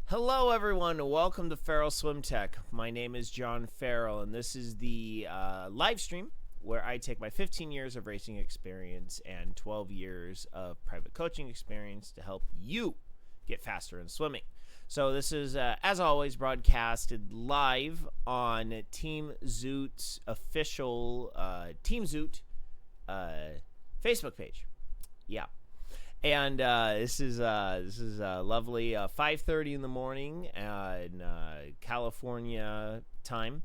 Hello, everyone. Welcome to Farrell Swim Tech. My name is John Farrell, and this is the live stream where I take my 15 years of racing experience and 12 years of private coaching experience to help you get faster in swimming. So this is, as always, broadcasted live on Team Zoot's official Team Zoot Facebook page. Yeah. And this is lovely 5:30 in the morning in California time.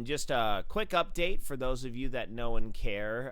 Just a quick update for those of you that know and care.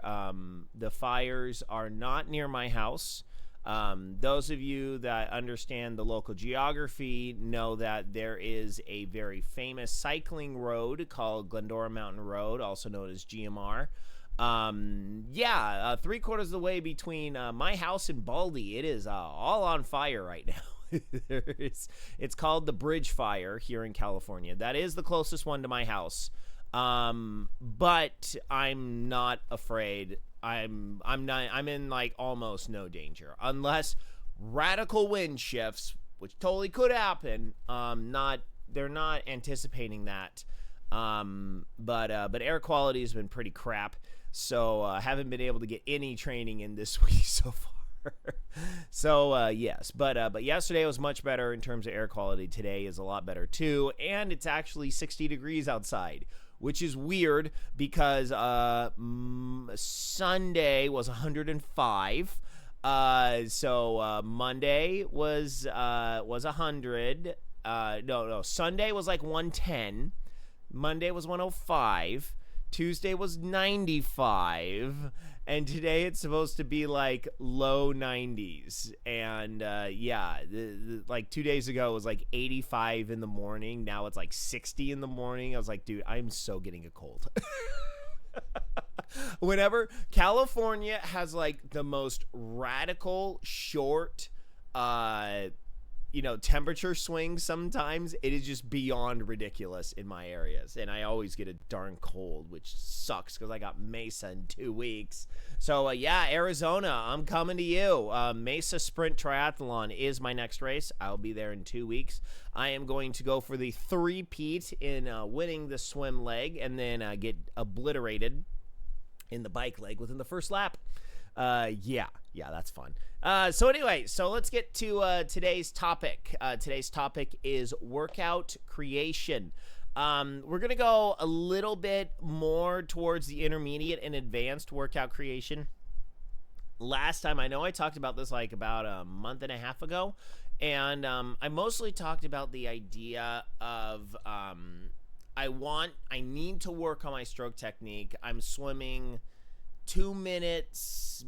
The fires are not near my house. Those of you that understand the local geography know that there is a very famous cycling road called Glendora Mountain Road, also known as GMR. 3/4 of the way between my house and Baldy. It is all on fire right now. It's called the Bridge Fire here in California. That is the closest one to my house. But I'm not afraid. I'm in like almost no danger unless radical wind shifts, which totally could happen. They're not anticipating that. But air quality has been pretty crap. So I haven't been able to get any training in this week so far. So yes, but yesterday was much better in terms of air quality. Today is a lot better too, and it's actually 60 degrees outside, which is weird because Sunday was 105. So Monday was 100. No, Sunday was like 110. Monday was 105. Tuesday was 95, and today it's supposed to be like low 90s. And like 2 days ago it was like 85 in the morning. Now it's like 60 in the morning. I was like, dude, I'm so getting a cold. Whenever California has like the most radical short temperature swings, sometimes it is just beyond ridiculous in my areas, and I always get a darn cold, which sucks because I got Mesa in 2 weeks. So Arizona, I'm coming to you. Mesa Sprint Triathlon is my next race. I'll be there in 2 weeks. I am going to go for the three-peat in winning the swim leg, and then get obliterated in the bike leg within the first lap. That's fun. So let's get to today's topic. Today's topic is workout creation. We're going to go a little bit more towards the intermediate and advanced workout creation. Last time, I know I talked about this like about a month and a half ago, and I mostly talked about the idea of I need to work on my stroke technique. I'm swimming 2 minutes,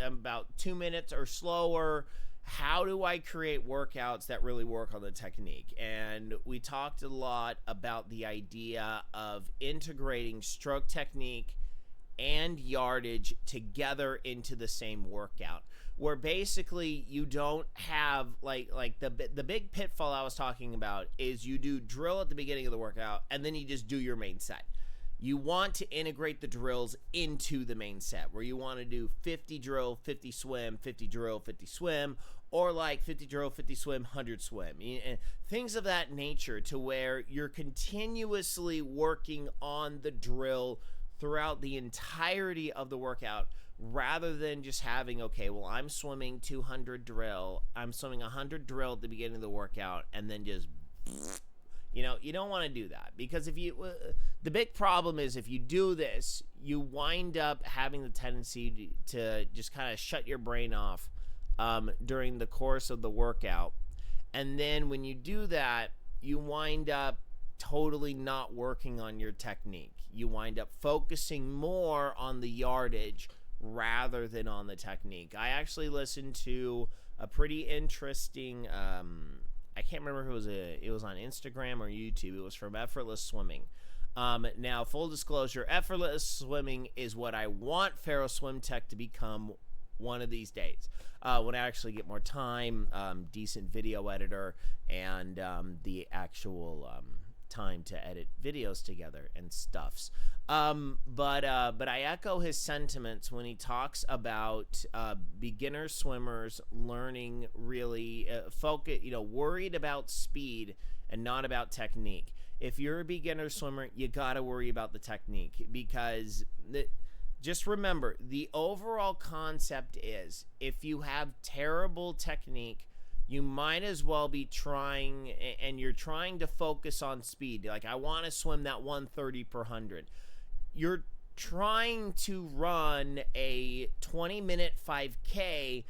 about 2 minutes or slower. How do I create workouts that really work on the technique? And we talked a lot about the idea of integrating stroke technique and yardage together into the same workout, where basically you don't have like the big pitfall I was talking about is you do drill at the beginning of the workout and then you just do your main set. You want to integrate the drills into the main set, where you want to do 50 drill, 50 swim, 50 drill, 50 swim, or like 50 drill, 50 swim, 100 swim. Things of that nature, to where you're continuously working on the drill throughout the entirety of the workout, rather than just having, okay, well, I'm swimming 200 drill, I'm swimming 100 drill at the beginning of the workout, and then just... You don't want to do that, because the big problem is if you do this, you wind up having the tendency to just kind of shut your brain off during the course of the workout. And then when you do that, you wind up totally not working on your technique. You wind up focusing more on the yardage rather than on the technique. I actually listened to a pretty interesting... I can't remember if it was on Instagram or YouTube. It was from Effortless Swimming. Now, full disclosure, Effortless Swimming is what I want Farrell Swim Tech to become one of these days. When I actually get more time, decent video editor, and the actual time to edit videos together and stuffs. But I echo his sentiments when he talks about beginner swimmers learning really focus, worried about speed and not about technique. If you're a beginner swimmer, you gotta worry about the technique, because just remember, the overall concept is, if you have terrible technique, you might as well be trying, and you're trying to focus on speed. Like, I want to swim that 130 per 100. You're trying to run a 20-minute 5K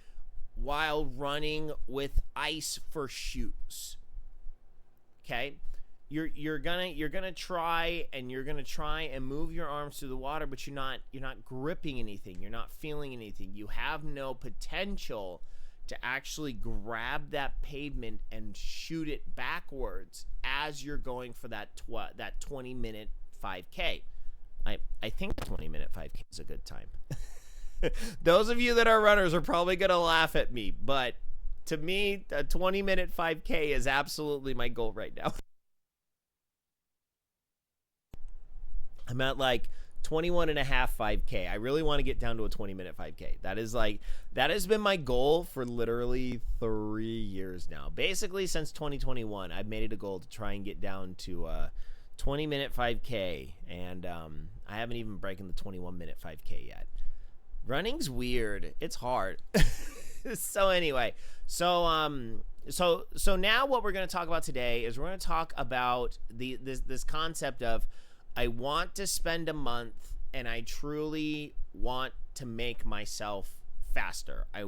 while running with ice for shoes. Okay? You're gonna try and move your arms through the water, but you're not gripping anything. You're not feeling anything. You have no potential to actually grab that pavement and shoot it backwards as you're going for that 20-minute 5K. I think 20-minute 5K is a good time. Those of you that are runners are probably gonna laugh at me, but to me, a 20-minute 5K is absolutely my goal right now. I'm at like 21 and a half 5K. I really want to get down to a 20-minute 5K. That has been my goal for literally 3 years now. Basically, since 2021, I've made it a goal to try and get down to a 20-minute 5K, and I haven't even broken the 21-minute 5K yet. Running's weird. It's hard. So anyway, so now what we're going to talk about today is we're going to talk about this concept of, I want to spend a month and I truly want to make myself faster. I'm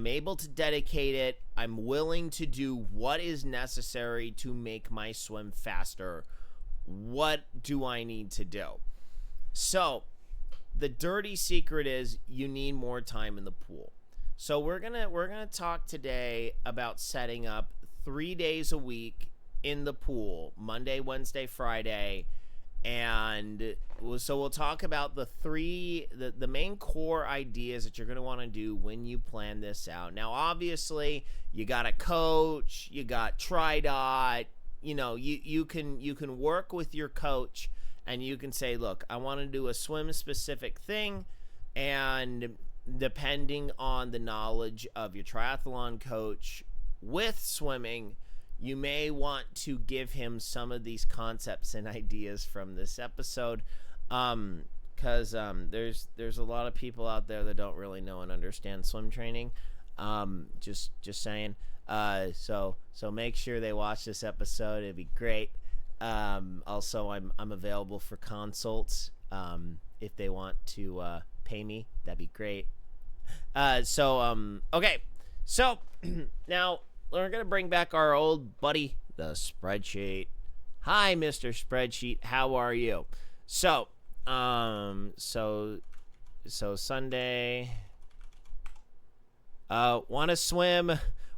able to dedicate it. I'm willing to do what is necessary to make my swim faster. What do I need to do? So the dirty secret is you need more time in the pool. So we're gonna talk today about setting up 3 days a week in the pool, Monday, Wednesday, Friday, and so we'll talk about the main core ideas that you're going to want to do when you plan this out. Now, obviously, you got a coach, you got TriDot, you can work with your coach, and you can say, look, I want to do a swim specific thing, and depending on the knowledge of your triathlon coach with swimming, you may want to give him some of these concepts and ideas from this episode, because there's a lot of people out there that don't really know and understand swim training. Just saying. So make sure they watch this episode. It'd be great. Also, I'm available for consults. If they want to pay me, that'd be great. Okay. So now we're going to bring back our old buddy, the spreadsheet. Hi, Mr. Spreadsheet. How are you? So Sunday, want to swim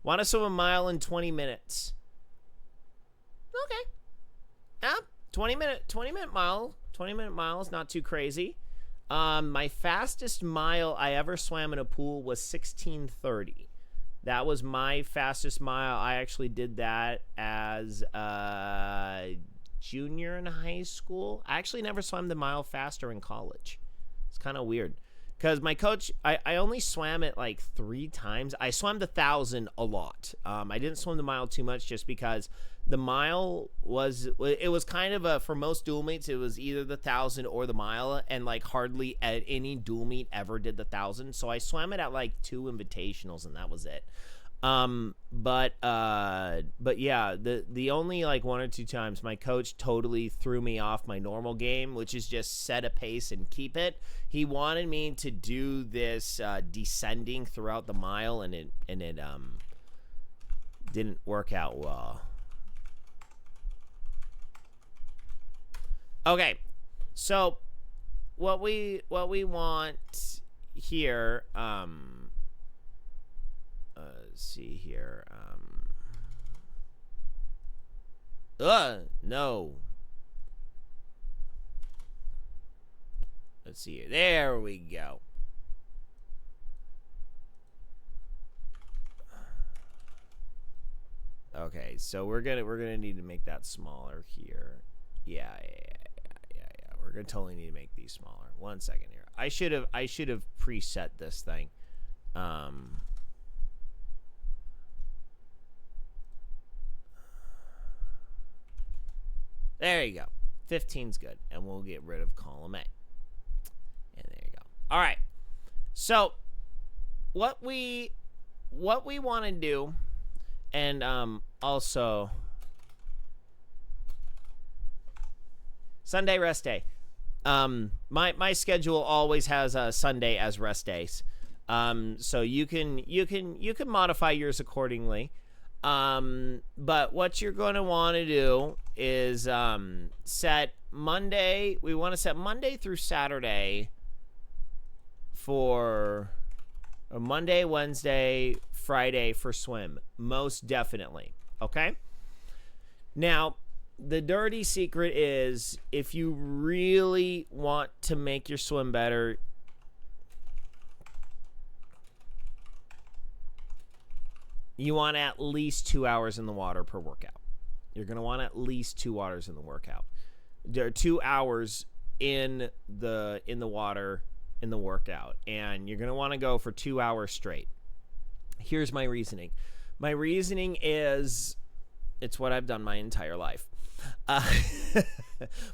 a mile in 20 minutes. Okay. Yeah, 20-minute mile is not too crazy. My fastest mile I ever swam in a pool was 16:30. That was my fastest mile. I actually did that as a junior in high school. I actually never swam the mile faster in college. It's kind of weird. Because my coach, I only swam it like 3 times. I swam the 1,000 a lot. I didn't swim the mile too much just because the mile was kind of for most dual meets, it was either the 1,000 or the mile, and like hardly at any dual meet ever did the 1,000. So I swam it at like 2 invitationals, and that was it. But yeah, the only like 1 or 2 times my coach totally threw me off my normal game, which is just set a pace and keep it. He wanted me to do this descending throughout the mile, and it didn't work out well. Okay, so what we want here, let's see here, no. Let's see here. There we go. Okay, so we're gonna need to make that smaller here. Yeah. We're gonna totally need to make these smaller. 1 second here. I should have preset this thing. There you go. 15's good, and we'll get rid of column A. And there you go. All right. So what we want to do, and also Sunday rest day. My schedule always has Sunday as rest days. So you can modify yours accordingly. But what you're going to want to do is set Monday. We want to set Monday through Saturday for Monday, Wednesday, Friday for swim. Most definitely. Okay? Now, the dirty secret is if you really want to make your swim better, you want at least 2 hours in the water per workout. You're going to want at least 2 hours in the workout. There are 2 hours in the water in the workout, and you're going to want to go for 2 hours straight. Here's my reasoning. My reasoning is it's what I've done my entire life.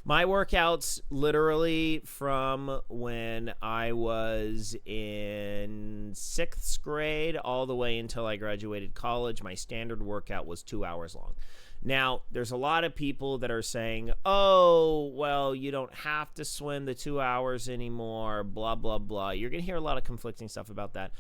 My workouts literally from when I was in 6th grade all the way until I graduated college, my standard workout was 2 hours long. Now, there's a lot of people that are saying, oh, well, you don't have to swim the 2 hours anymore, blah, blah, blah. You're going to hear a lot of conflicting stuff about that.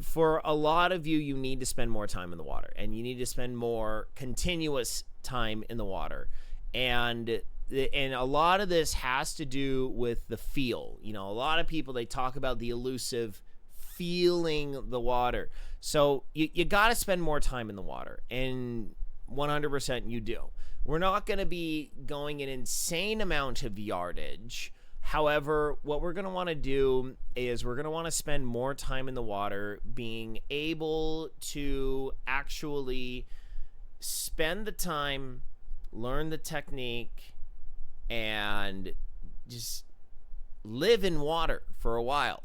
For a lot of you, you need to spend more time in the water, and you need to spend more continuous time in the water. And a lot of this has to do with the feel. You know, a lot of people, they talk about the elusive feeling the water. So you got to spend more time in the water, and 100% you do. We're not going to be going an insane amount of yardage. However, what we're going to want to do is we're going to want to spend more time in the water, being able to actually spend the time, learn the technique, and just live in water for a while.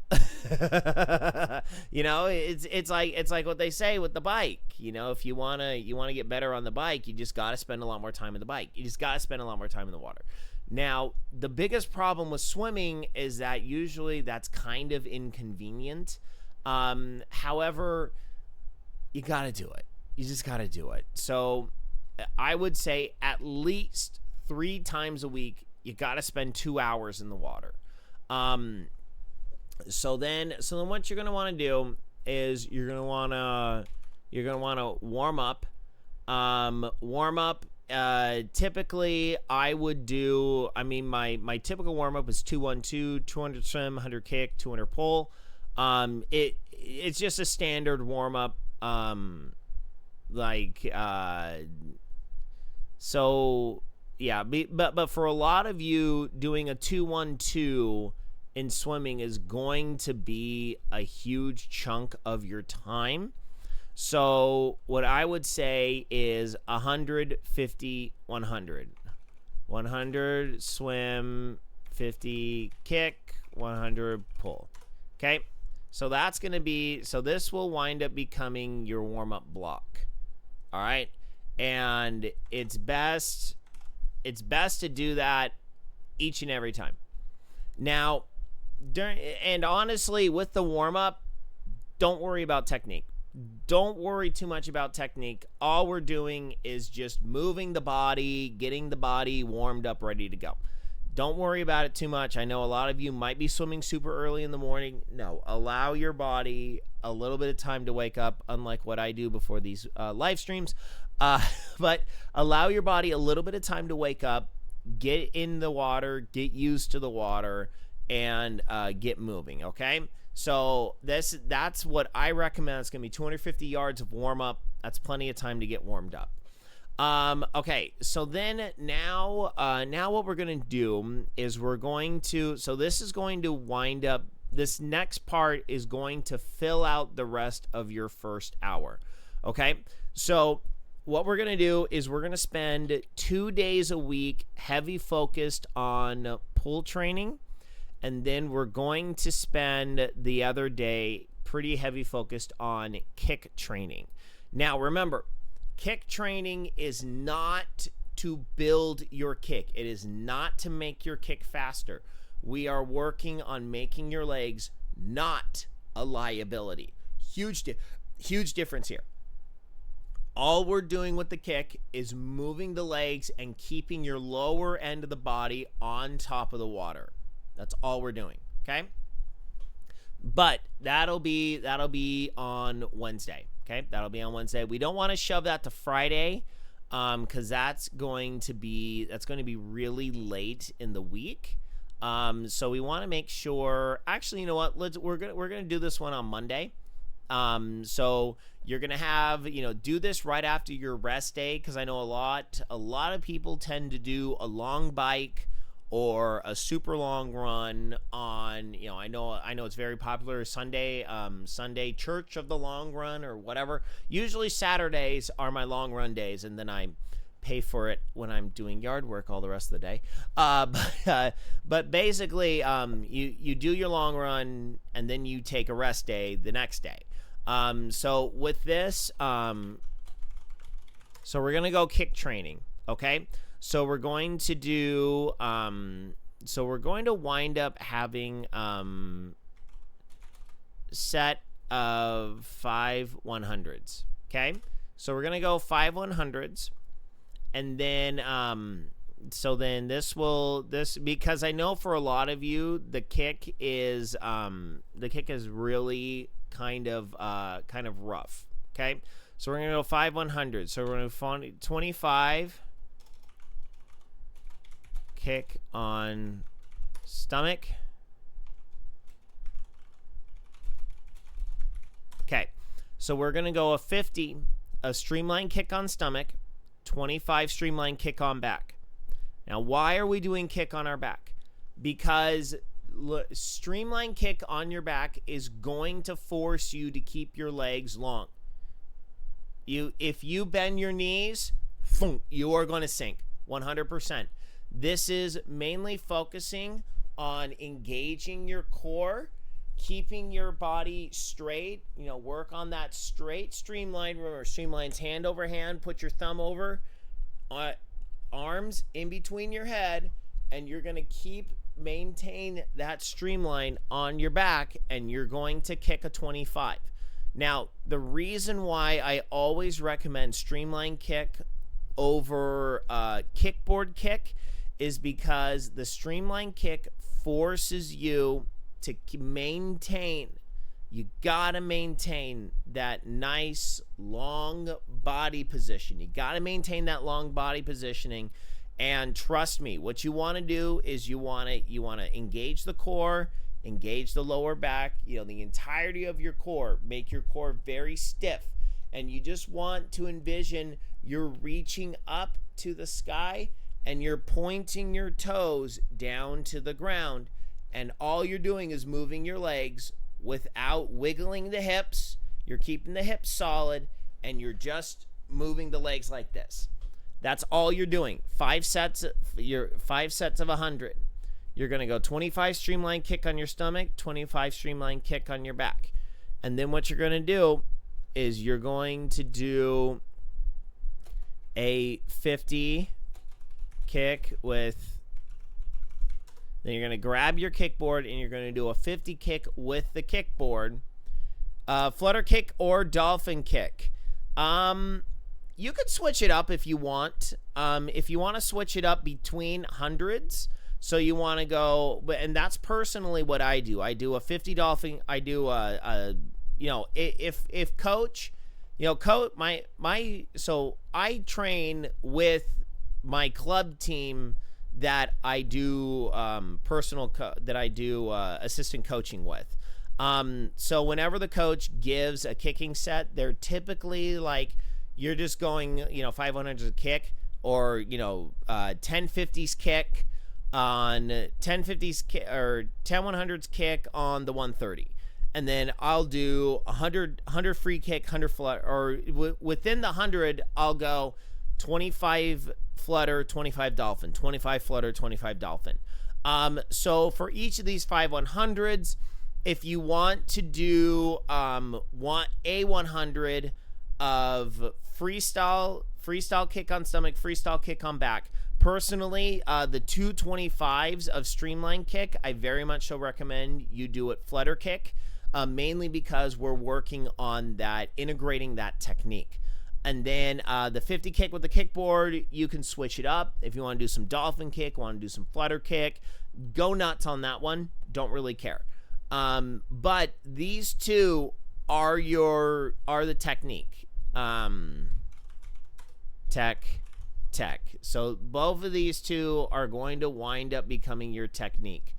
You know, it's like what they say with the bike. You know, if you want to get better on the bike, you just got to spend a lot more time in the bike. You just got to spend a lot more time in the water. Now, the biggest problem with swimming is that usually that's kind of inconvenient. However, you got to do it. You just got to do it. So I would say at least 3 times a week, you got to spend 2 hours in the water. So then what you're going to want to do is you're going to want to warm up. Typically I would do, my typical warm up is 2-1-2, 200 swim, 100 kick, 200 pull. It's just a standard warm up. So yeah, but for a lot of you, doing a 2-1-2 in swimming is going to be a huge chunk of your time. So what I would say is 100, 50, 100. 100 swim, 50 kick, 100 pull. Okay? So that's going to be, so this will wind up becoming your warm-up block. All right? And it's best to do that each and every time. Now, and honestly, with the warm-up, don't worry about technique. Don't worry too much about technique. All we're doing is just moving the body, getting the body warmed up, ready to go. Don't worry about it too much. I know a lot of you might be swimming super early in the morning. No, allow your body a little bit of time to wake up, unlike what I do before these live streams. But allow your body a little bit of time to wake up, get in the water, get used to the water, and get moving, okay? So that's what I recommend. It's going to be 250 yards of warm-up. That's plenty of time to get warmed up. Okay, so then now what we're going to do is so this is going to wind up, this next part is going to fill out the rest of your first hour, okay? So what we're going to do is we're going to spend 2 days a week heavy focused on pull training, and then we're going to spend the other day pretty heavy focused on kick training. Now, remember, kick training is not to build your kick. It is not to make your kick faster. We are working on making your legs not a liability. Huge difference here. All we're doing with the kick is moving the legs and keeping your lower end of the body on top of the water. That's all we're doing, okay? But that'll be on Wednesday, okay? That'll be on Wednesday. We don't want to shove that to Friday, because that's going to be really late in the week. So we want to make sure. Actually, you know what? We're gonna do this one on Monday. So you're gonna have, do this right after your rest day, because I know a lot of people tend to do a long bike or a super long run on, I know it's very popular Sunday Church of the Long Run or whatever. Usually Saturdays are my long run days, and then I pay for it when I'm doing yard work all the rest of the day. But basically, you do your long run and then you take a rest day the next day. So with this, so we're gonna go kick training, okay? So we're going to do, so we're going to wind up having set of 5 100s, okay? So we're gonna go 5 100s, and then so then this because I know for a lot of you the kick is really kind of rough, okay? So we're gonna go 5 100s. So we're gonna 25 kick on stomach. Okay, so we're gonna go a 50, a streamline kick on stomach, 25 streamline kick on back. Now, why are we doing kick on our back? Because streamline kick on your back is going to force you to keep your legs long. If you bend your knees, you are going to sink 100%. This is mainly focusing on engaging your core, keeping your body straight, work on that straight streamline. Remember, streamlines hand over hand, put your thumb over, arms in between your head, and you're going to maintain that streamline on your back, and you're going to kick a 25. Now, the reason why I always recommend streamline kick over kickboard kick is because the streamline kick forces you to maintain. You gotta maintain that nice long body position. You gotta maintain that long body positioning, and trust me, what you want to do is you want to engage the core, engage the lower back, the entirety of your core, make your core very stiff, and you just want to envision you're reaching up to the sky and you're pointing your toes down to the ground, and all you're doing is moving your legs without wiggling the hips. You're keeping the hips solid, and you're just moving the legs like this. That's all you're doing. 5 sets of 100. You're going to go 25 streamline kick on your stomach, 25 streamline kick on your back. And then what you're going to do is you're going to do a 50 kick with, then you're going to grab your kickboard and you're going to do a 50 kick with the kickboard. Flutter kick or dolphin kick. You could switch it up if you want. If you want to switch it up between hundreds, so you want to go, and that's personally what I do. I do a 50 dolphin. I do if coach, so I train with my club team that I do assistant coaching with. So whenever the coach gives a kicking set, they're typically like, you're just going, 500s a kick, or 1050s kick on 1050s or 10 100s kick on the 130. and then I'll do 100 free kick, 100 flutter, or within the 100 I'll go 25 flutter, 25 dolphin, 25 flutter, 25 dolphin. So for each of these 5 100s, if you want to do want a 100 of freestyle kick on stomach, freestyle kick on back. Personally, the 225s of streamline kick, I very much so recommend you do it flutter kick, mainly because we're working on that, integrating that technique. And then the 50 kick with the kickboard, you can switch it up. If you want to do some dolphin kick, want to do some flutter kick, go nuts on that one. Don't really care. But these two are the technique. Tech. So both of these two are going to wind up becoming your technique.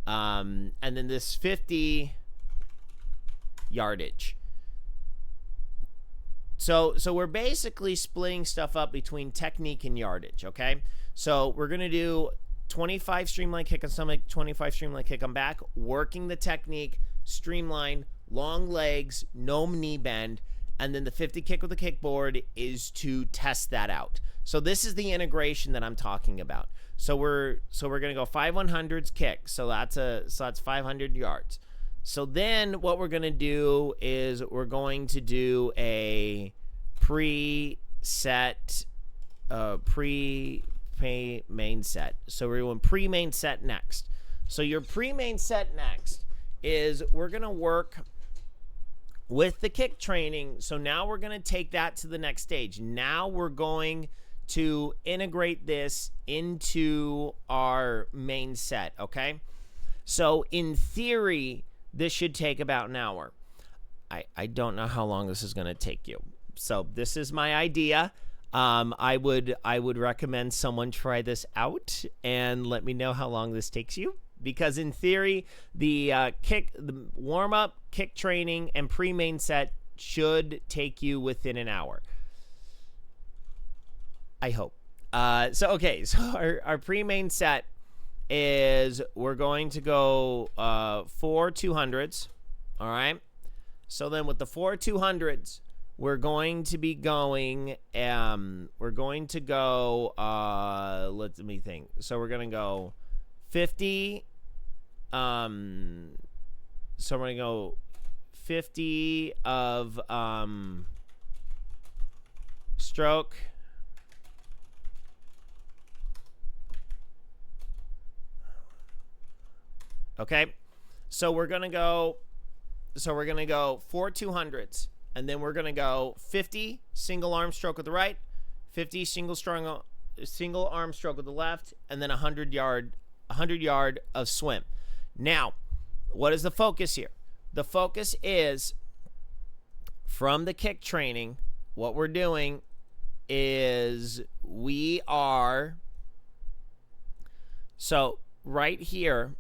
And then this 50 yardage. So we're basically splitting stuff up between technique and yardage, okay? So we're going to do 25 streamline kick on stomach, 25 streamline kick on back, working the technique, streamline, long legs, no knee bend, and then the 50 kick with the kickboard is to test that out. So this is the integration that I'm talking about. So we're going to go 5 100s kick. So that's 500 yards. So then what we're going to do is we're going to do a main set. So we're doing pre-main set next. So your pre-main set next is we're going to work with the kick training. So now we're going to take that to the next stage. Now we're going to integrate this into our main set, okay? So in theory, this should take about an hour. I don't know how long this is going to take you. So this is my idea. I would recommend someone try this out and let me know how long this takes you. Because in theory, the warm-up, kick training, and pre-main set should take you within an hour. I hope. So our pre-main set is we're going to go 4 200s. All right. So then with the 4 200s, we're going to be going. Let me think. So we're gonna go 50. So we're gonna go 50 of stroke. Okay, so we're gonna go 4 200s, and then we're gonna go 50 single arm stroke with the right, 50 single arm stroke with the left, and then 100 yard of swim. Now, what is the focus here? The focus is from the kick training. What we're doing is right here.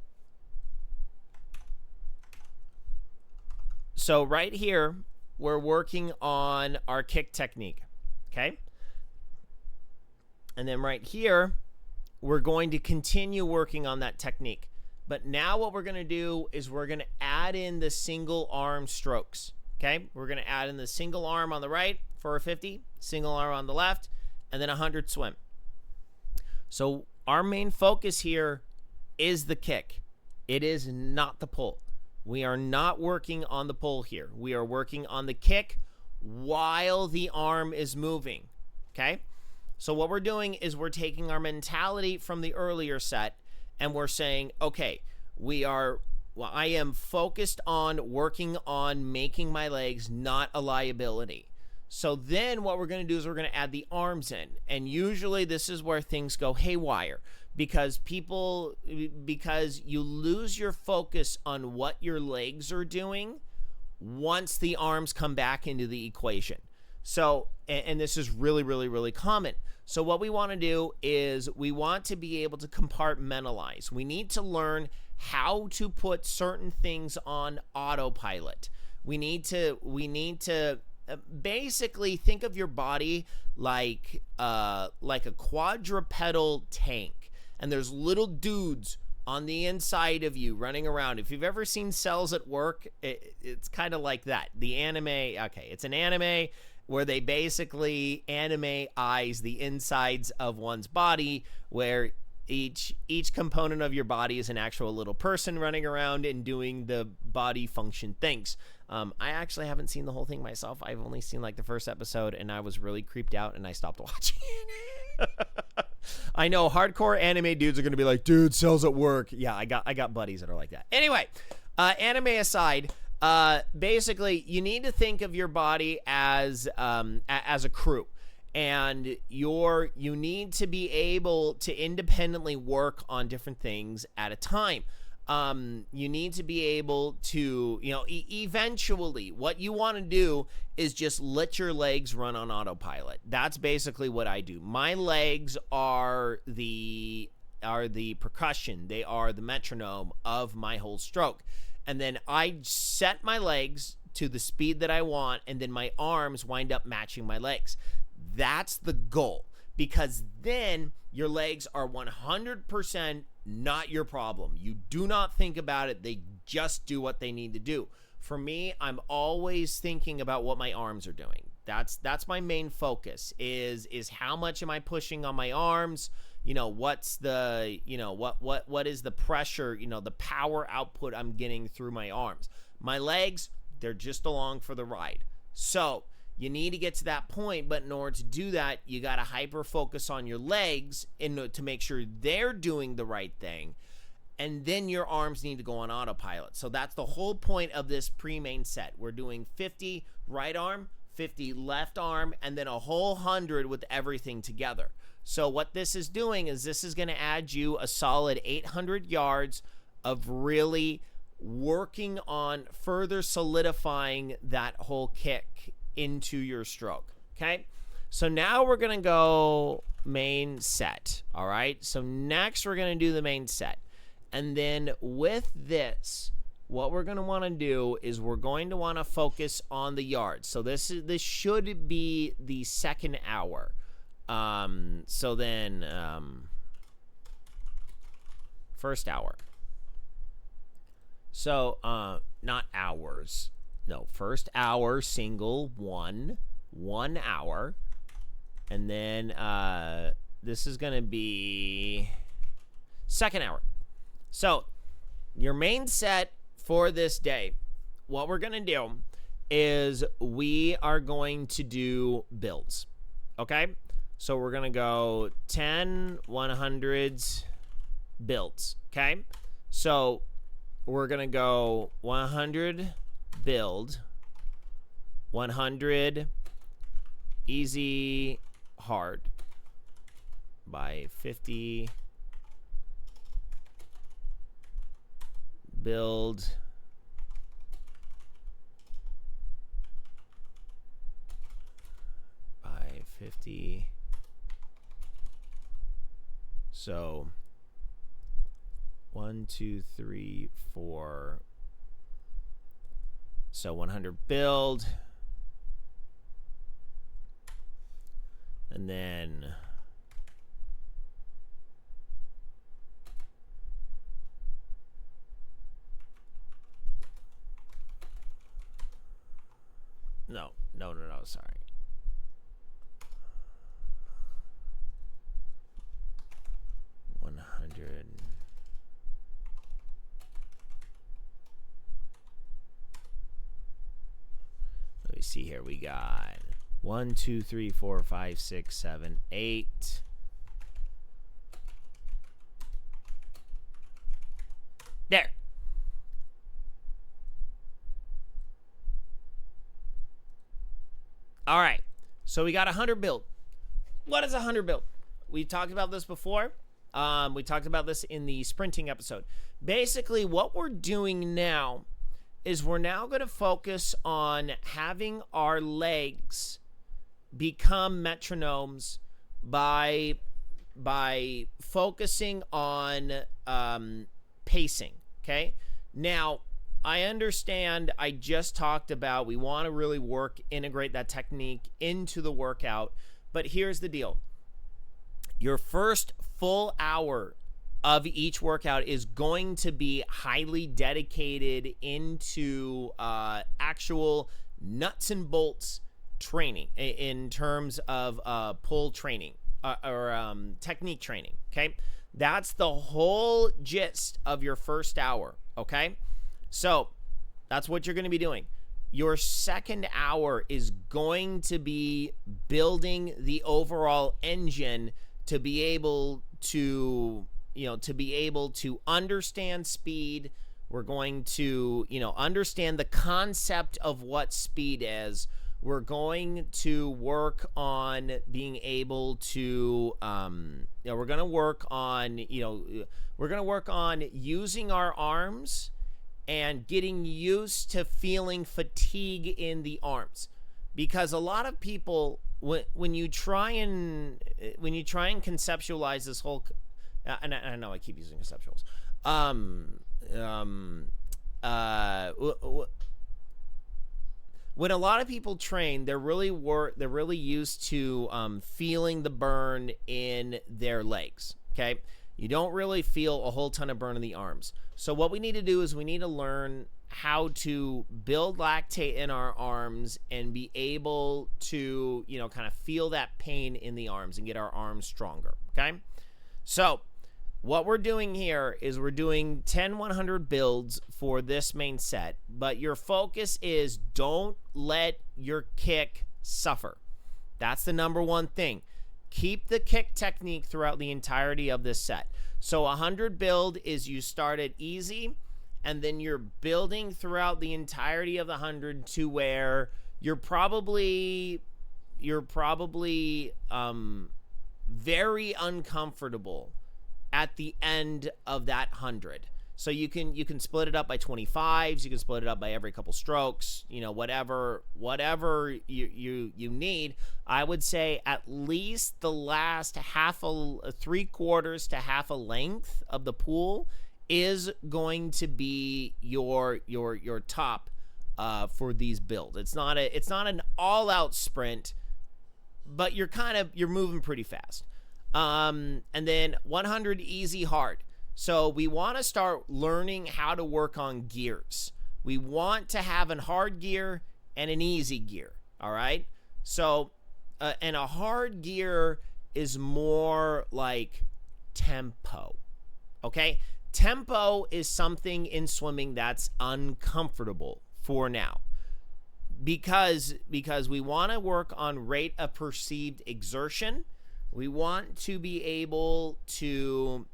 So right here, we're working on our kick technique, okay? And then right here, we're going to continue working on that technique. But now what we're going to do is we're going to add in the single arm strokes, okay? We're going to add in the single arm on the right for a 50, single arm on the left, and then 100 swim. So our main focus here is the kick. It is not the pull. We are not working on the pull here. We are working on the kick while the arm is moving, okay? So what we're doing is we're taking our mentality from the earlier set and we're saying, okay, I am focused on working on making my legs not a liability. So then what we're going to do is we're going to add the arms in. And usually this is where things go haywire because you lose your focus on what your legs are doing once the arms come back into the equation. So, and this is really, really, really common. So what we want to do is we want to be able to compartmentalize. We need to learn how to put certain things on autopilot. We need to basically think of your body like a quadrupedal tank, and there's little dudes on the inside of you running around. If you've ever seen Cells at Work, it's kind of like that. The anime, okay, it's an anime where they basically anime-ize the insides of one's body, where each component of your body is an actual little person running around and doing the body function things. I actually haven't seen the whole thing myself. I've only seen like the first episode, and I was really creeped out, and I stopped watching. I know hardcore anime dudes are gonna be like, dude, Cells at Work. Yeah, I got buddies that are like that. Anyway, anime aside, basically you need to think of your body as a crew. And you need to be able to independently work on different things at a time. You need to be able to, eventually what you want to do is just let your legs run on autopilot. That's basically what I do. My legs are the percussion. They are the metronome of my whole stroke. And then I set my legs to the speed that I want, and then my arms wind up matching my legs. That's the goal, because then your legs are 100% not your problem. You do not think about it. They just do what they need to do. For me, I'm always thinking about what my arms are doing. That's my main focus is how much am I pushing on my arms? What's the, what is the pressure, the power output I'm getting through my arms. My legs, they're just along for the ride. So you need to get to that point, but in order to do that, you got to hyper focus on your legs to make sure they're doing the right thing, and then your arms need to go on autopilot. So that's the whole point of this pre-main set. We're doing 50 right arm, 50 left arm, and then a whole 100 with everything together. So what this is doing is this is going to add you a solid 800 yards of really working on further solidifying that whole kick into your stroke. Okay, so now we're gonna go main set. All right, so next we're gonna do the main set, and then with this, what we're gonna want to do is we're going to want to focus on the yards. So this should be the second hour. So then first hour. So not hours. No, first hour, single, 1 hour. And then this is going to be second hour. So your main set for this day, what we're going to do is we are going to do builds. Okay? So we're going to go 10 100s builds. Okay? So we're going to go 100 build, 100 easy hard by 50 build by 50. So 1 2 3 4. So 100 build, and then no, sorry. Let me see here. We got 1 2 3 4 5 6 7 8. There. All right. So we got 100 build. What is 100 build? We talked about this before. We talked about this in the sprinting episode. Basically, what we're doing now is we're now going to focus on having our legs become metronomes by focusing on pacing. Okay. Now, I understand I just talked about we want to really integrate that technique into the workout, but here's the deal. Your first full hour of each workout is going to be highly dedicated into actual nuts and bolts training in terms of pull training or technique training. Okay, that's the whole gist of your first hour. Okay, so that's what you're going to be doing. Your second hour is going to be building the overall engine to be able to, understand speed. We're going to, understand the concept of what speed is. We're going to work on being able to, we're going to work on, using our arms and getting used to feeling fatigue in the arms, because a lot of people, when you try and conceptualize this whole, and I know I keep using conceptuals, when a lot of people train, they're really used to feeling the burn in their legs. Okay, you don't really feel a whole ton of burn in the arms. So what we need to do is we need to learn how to build lactate in our arms and be able to, kind of feel that pain in the arms and get our arms stronger. Okay, so what we're doing here is we're doing 10 100 builds for this main set, but your focus is don't let your kick suffer. That's the number one thing. Keep the kick technique throughout the entirety of this set. So 100 build is you start it easy, and then you're building throughout the entirety of the 100 to where you're probably very uncomfortable at the end of that 100. So you can split it up by 25s, you can split it up by every couple strokes, whatever you need. I would say at least the last three quarters to half a length of the pool is going to be your top for these builds. It's not an all-out sprint, but you're moving pretty fast. And then 100 easy hard. So we want to start learning how to work on gears. We want to have a hard gear and an easy gear. All right. So, and a hard gear is more like tempo. Okay. Tempo is something in swimming that's uncomfortable for now, because we want to work on rate of perceived exertion. We want to be able to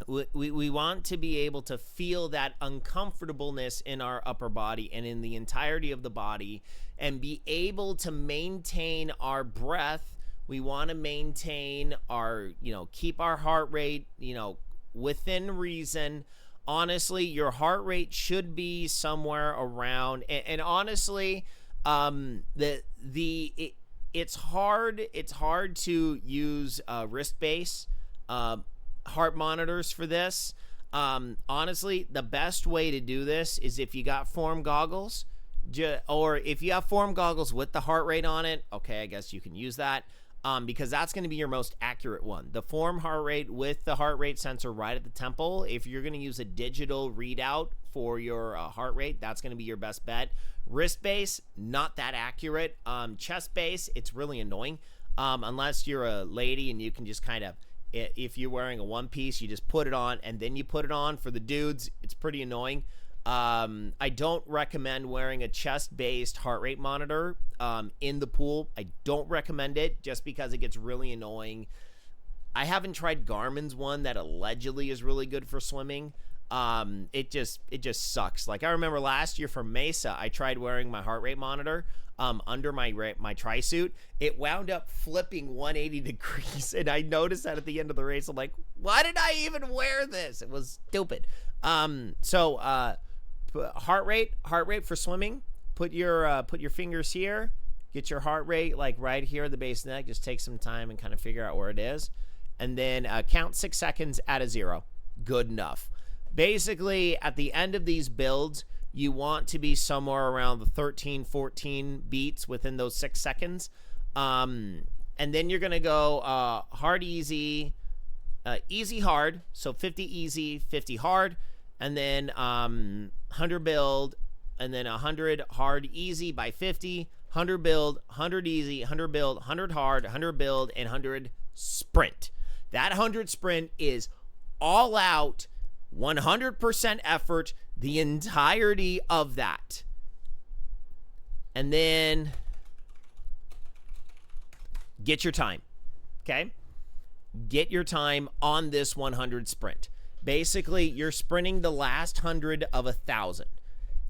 we want to be able to feel that uncomfortableness in our upper body and in the entirety of the body, and be able to maintain our breath. We want to maintain our, keep our heart rate, within reason. Honestly, your heart rate should be somewhere around, and honestly, it's hard to use wrist-based heart monitors for this. Honestly, the best way to do this is if you got form goggles, or if you have form goggles with the heart rate on it. Okay, I guess you can use that, because that's going to be your most accurate one. The form heart rate with the heart rate sensor right at the temple. If you're going to use a digital readout for your heart rate, that's going to be your best bet. Wrist base, not that accurate. Chest base, it's really annoying, unless you're a lady and you can just kind of, if you're wearing a one piece, you just put it on and then you put it on. For the dudes, it's pretty annoying. I don't recommend wearing a chest-based heart rate monitor in the pool. I don't recommend it just because it gets really annoying. I haven't tried Garmin's one that allegedly is really good for swimming. It just sucks. Like, I remember last year for Mesa, I tried wearing my heart rate monitor under my tri-suit. It wound up flipping 180 degrees, and I noticed that at the end of the race. I'm like, why did I even wear this? It was stupid. So heart rate for swimming. Put your fingers here. Get your heart rate like right here at the base of the neck. Just take some time and kind of figure out where it is, and then count 6 seconds at a 0. Good enough. Basically, at the end of these builds, you want to be somewhere around the 13, 14 beats within those 6 seconds. And then you're going to go hard, easy, easy hard, so 50 easy, 50 hard, and then 100 build, and then 100 hard easy by 50, 100 build, 100 easy, 100 build, 100 hard, 100 build, and 100 sprint. That 100 sprint is all out, 100% effort, the entirety of that. And then get your time, okay? Get your time on this 100 sprint. Basically, you're sprinting the last 100 of 1,000.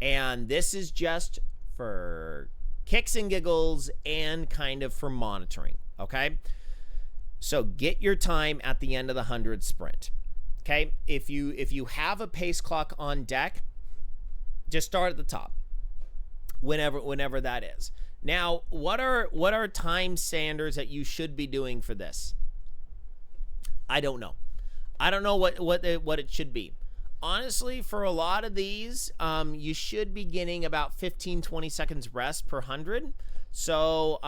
And this is just for kicks and giggles and kind of for monitoring, okay? So get your time at the end of the 100 sprint, okay? If you have a pace clock on deck, just start at the top, whenever that is. Now, what are time standards that you should be doing for this? I don't know. I don't know what it should be. Honestly, for a lot of these, you should be getting about 15-20 seconds rest per 100. So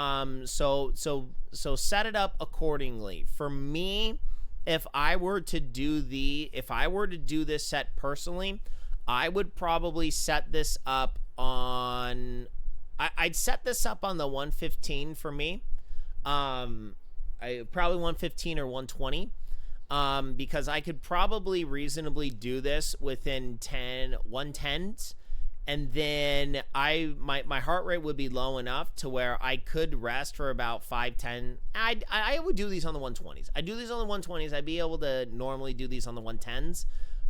set it up accordingly. For me, if I were to do this set personally, I would probably set this up on I'd set this up on the 115 for me. Probably 115 or 120. Because I could probably reasonably do this within 110s, and then my heart rate would be low enough to where I could rest for about 5-10. I would do these on the 120s. I do these on the 120s. I'd be able to normally do these on the 110s.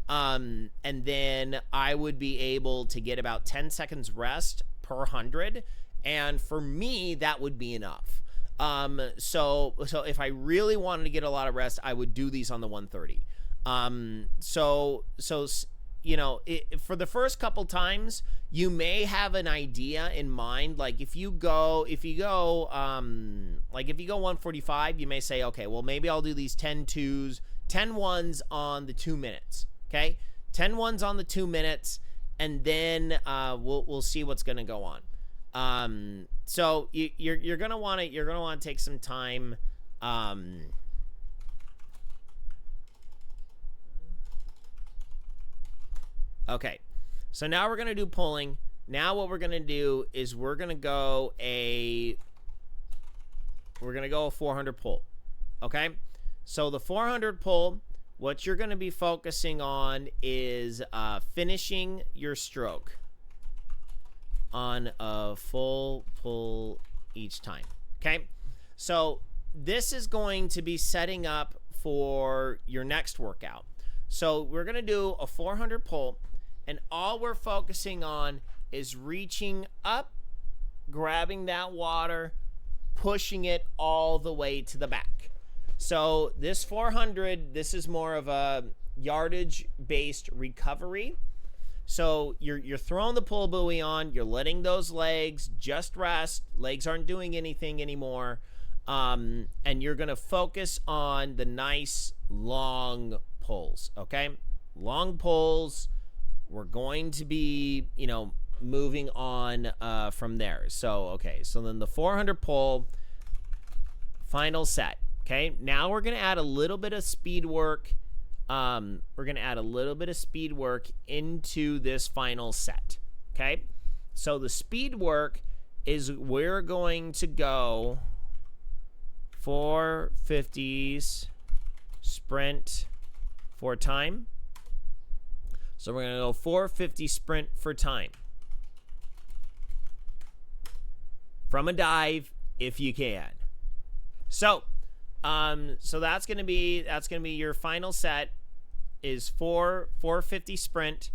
And then I would be able to get about 10 seconds rest per 100, and for me that would be enough. So if I really wanted to get a lot of rest, I would do these on the 130. You know, for the first couple times, you may have an idea in mind. Like if you go 145, you may say, okay, well maybe I'll do these 10 twos, 10 ones on the 2 minutes. Okay, 10 ones on the 2 minutes, and then we'll see what's gonna go on. So you're gonna want to take some time. Okay, so now we're gonna do pulling. Now what we're gonna do is we're gonna go a 400 pull. Okay, so the 400 pull, what you're gonna be focusing on is finishing your stroke on a full pull each time. Okay, so this is going to be setting up for your next workout. So we're gonna do a 400 pull, and all we're focusing on is reaching up, grabbing that water, pushing it all the way to the back. So this 400, this is more of a yardage based recovery. So you're throwing the pull buoy on, you're letting those legs just rest, legs aren't doing anything anymore, and you're gonna focus on the nice long pulls. Okay, long pulls. We're going to be, you know, moving on from there. So okay, so then the 400 pull, final set. Okay, now we're gonna add a little bit of speed work. We're gonna add a little bit of speed work into this final set. Okay, so the speed work is we're going to go 450s sprint for time. So we're gonna go 450 sprint for time from a dive if you can. So that's gonna be your final set is 450 sprint.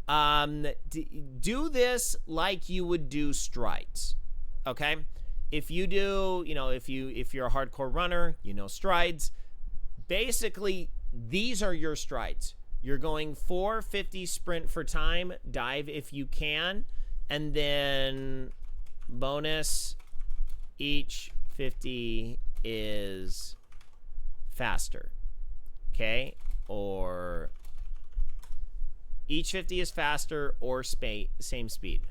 Do this like you would do strides. Okay, if you do, you know, if you're a hardcore runner, you know strides. Basically, these are your strides. You're going 450 sprint for time, dive if you can, and then bonus, each 50 is faster. Okay, or each 50 is faster or same speed.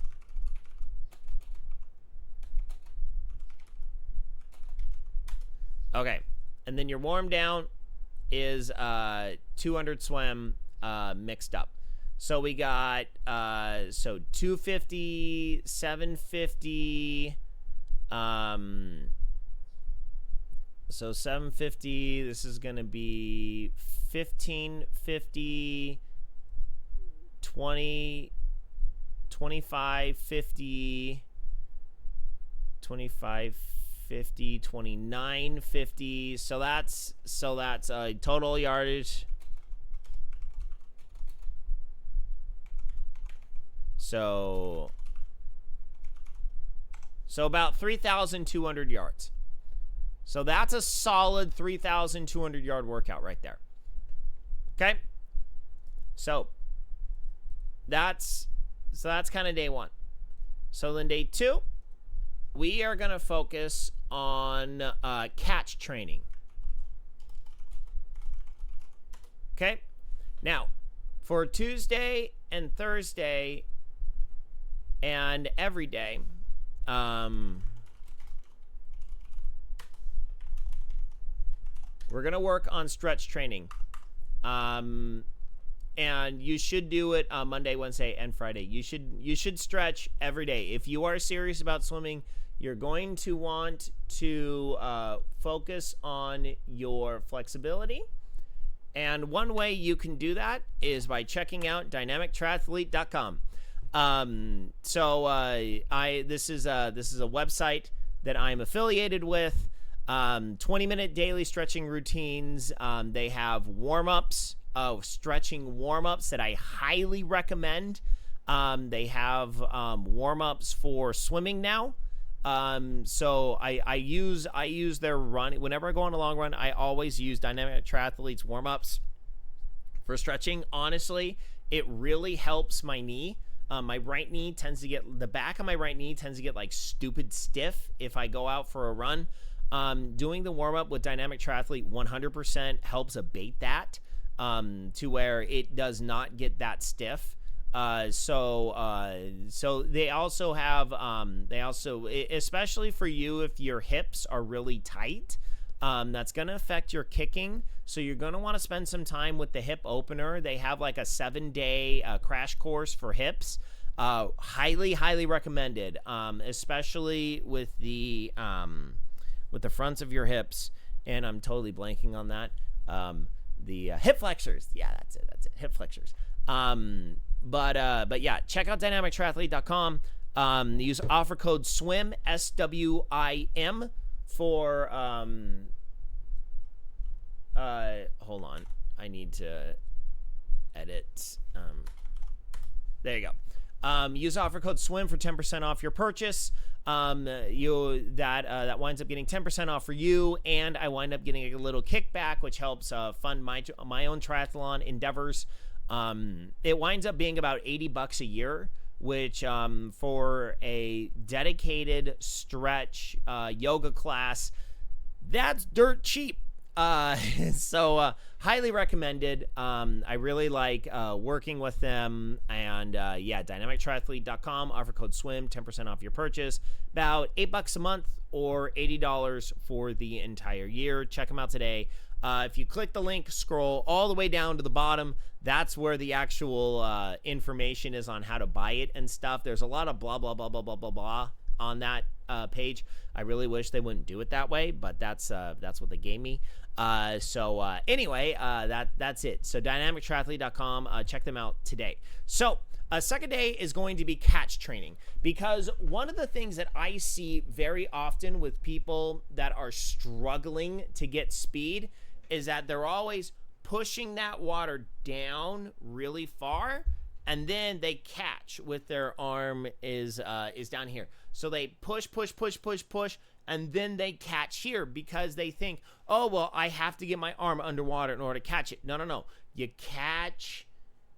Okay, and then your warm down is 200 swim mixed up. So we got so 250, 750, so 750, this is going to be 1550, 20, 2550, 2550, 2950. So that's total yardage. So about 3,200 yards. So that's a solid 3,200 yard workout right there. Okay? So that's kind of day one. So then day two, we are going to focus on catch training. Okay? Now, for Tuesday and Thursday and every day, we're going to work on stretch training. And you should do it Monday, Wednesday, and Friday. You should stretch every day. If you are serious about swimming, you're going to want to focus on your flexibility. And one way you can do that is by checking out dynamictriathlete.com. This is a website that I'm affiliated with. 20-minute daily stretching routines. They have warm-ups, stretching warm-ups that I highly recommend. They have warm-ups for swimming now. So I use their run. Whenever I go on a long run, I always use Dynamic Triathlete's warm-ups for stretching. Honestly, it really helps my knee. My right knee tends to get, the back of my right knee tends to get like stupid stiff if I go out for a run. Doing the warm-up with Dynamic Triathlete 100% helps abate that, to where it does not get that stiff. So they also have, especially for you, if your hips are really tight, that's going to affect your kicking. So you're going to want to spend some time with the hip opener. They have like a 7-day crash course for hips. Highly recommended, especially with the fronts of your hips. And I'm totally blanking on that. The hip flexors. Yeah, that's it. Hip flexors. But yeah, check out dynamictriathlete.com. Use offer code SWIM, SWIM, for hold on, I need to edit. There you go. Use offer code SWIM for 10% off your purchase. That winds up getting 10% off for you, and I wind up getting a little kickback, which helps fund my own triathlon endeavors. It winds up being about $80 a year, which for a dedicated stretch yoga class, that's dirt cheap. So highly recommended. I really like working with them. And yeah, dynamictriathlete.com, offer code SWIM, 10% off your purchase. About $8 a month or $80 for the entire year. Check them out today. If you click the link, scroll all the way down to the bottom, that's where the actual information is on how to buy it and stuff. There's a lot of blah, blah, blah, blah, blah, blah, blah on that page. I really wish they wouldn't do it that way, but that's what they gave me. Anyway, that's it. So dynamictriathlete.com, check them out today. So second day is going to be catch training, because one of the things that I see very often with people that are struggling to get speed is that they're always pushing that water down really far, and then they catch with their arm is down here. So they push, and then they catch here because they think, oh, well, I have to get my arm underwater in order to catch it. No. You catch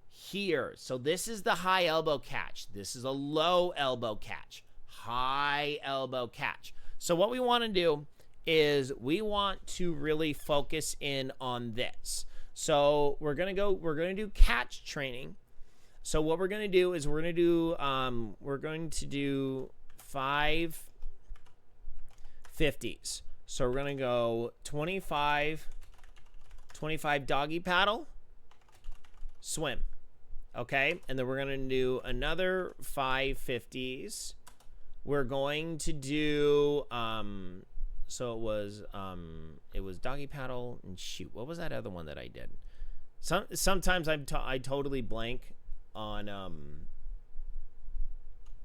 here. So this is the high elbow catch. This is a low elbow catch. High elbow catch. So what we want to do is we want to really focus in on this. So we're going to do catch training. So what we're going to do is we're going to do 5 50s. So we're going to go 25, 25 doggy paddle, swim. Okay, and then we're going to do another 550s. We're going to do, so it was doggy paddle and shoot. What was that other one that I did? Sometimes I totally blank on,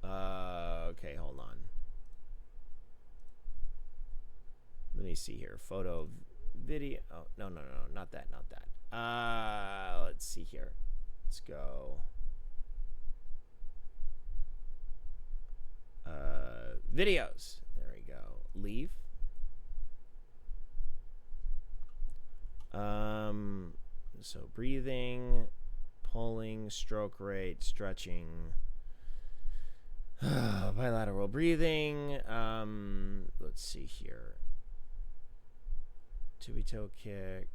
okay, hold on. Let me see here. Photo, video. Oh, no, not that. Let's see here. Let's go. Videos. There we go. Leave. So breathing, pulling, stroke rate, stretching, bilateral breathing. Let's see here. Tippy toe kick,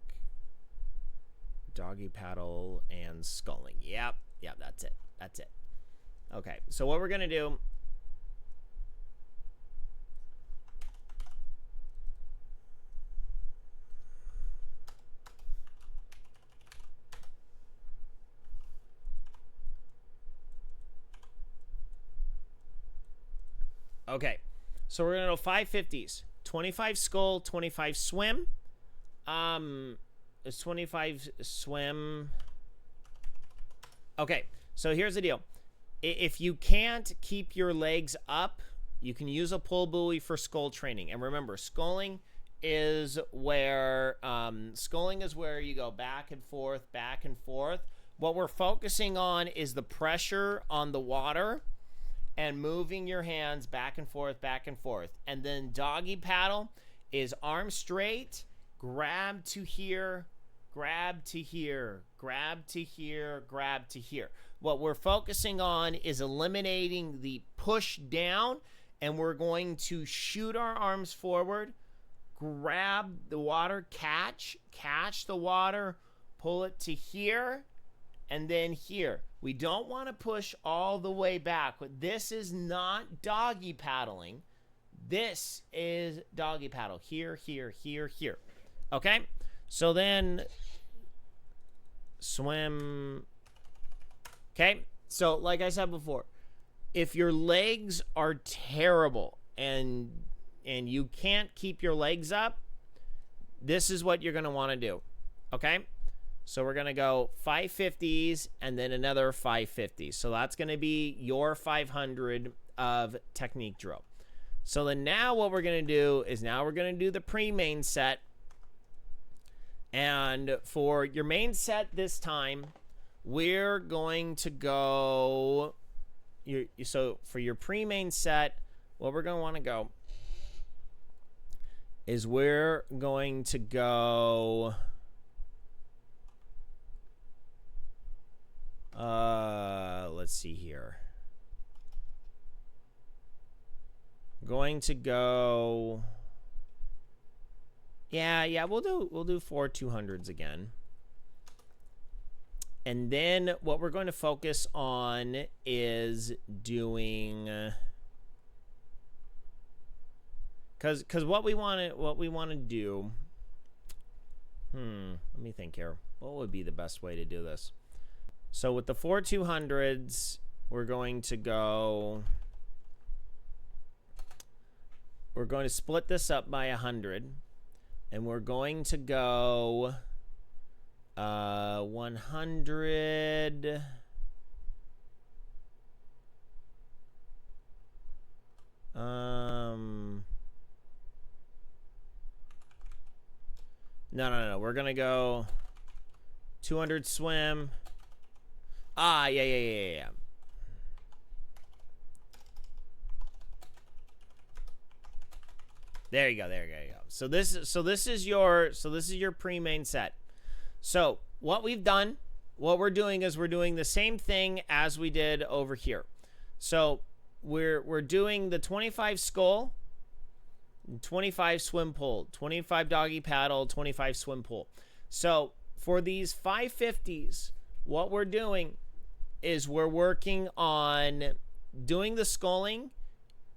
doggy paddle, and sculling. Yep, that's it. Okay, so what we're gonna do. Okay, so we're gonna go 550s, 25 skull, 25 swim. It's 25 swim. Okay, so here's the deal. If you can't keep your legs up, you can use a pull buoy for skull training. And remember, sculling is where you go back and forth, back and forth. What we're focusing on is the pressure on the water and moving your hands back and forth, back and forth. And then doggy paddle is arms straight, grab to here, grab to here, grab to here, grab to here. What we're focusing on is eliminating the push down, and we're going to shoot our arms forward, grab the water, catch the water, pull it to here, and then here. We don't want to push all the way back. This is not doggy paddling. This is doggy paddle. Here, here, here, here. Okay? So then swim. Okay? So like I said before, if your legs are terrible and you can't keep your legs up, this is what you're going to want to do. Okay? So we're going to go 550s and then another 550s. So that's going to be your 500 of technique drill. So then now what we're going to do is now we're going to do the pre-main set. And for your main set this time, we're going to go, so for your pre-main set, what we're going to want to go is we're going to go, let's see here. Going to go, yeah, we'll do 4 200s again. And then what we're going to focus on is doing, because what we want to do, let me think here. What would be the best way to do this? So with the 4 200s, we're going to split this up by 100, and we're going to go 100. No. We're gonna go 200 swim. Yeah. There you go. So this is your pre-main set. So what we're doing is we're doing the same thing as we did over here. So we're doing the 25 skull, 25 swim pull, 25 doggy paddle, 25 swim pull. So for these 550s, what we're doing is we're working on doing the sculling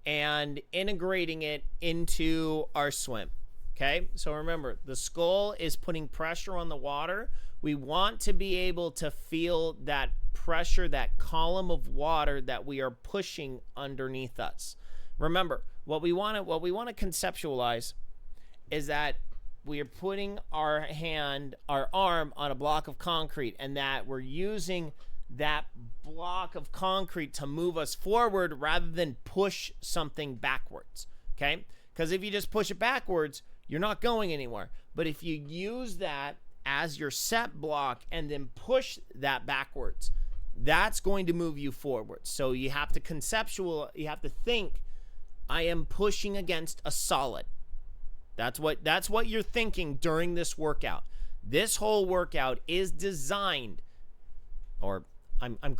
and integrating it into our swim. Okay, so remember, the skull is putting pressure on the water. We want to be able to feel that pressure, that column of water that we are pushing underneath us. Remember, what we want to conceptualize is that we are putting our arm on a block of concrete, and that we're using that block of concrete to move us forward rather than push something backwards. Okay, because if you just push it backwards, you're not going anywhere. But if you use that as your set block and then push that backwards, that's going to move you forward. So you have to think, I am pushing against a solid. That's what you're thinking during this workout. This whole workout is designed, or I'm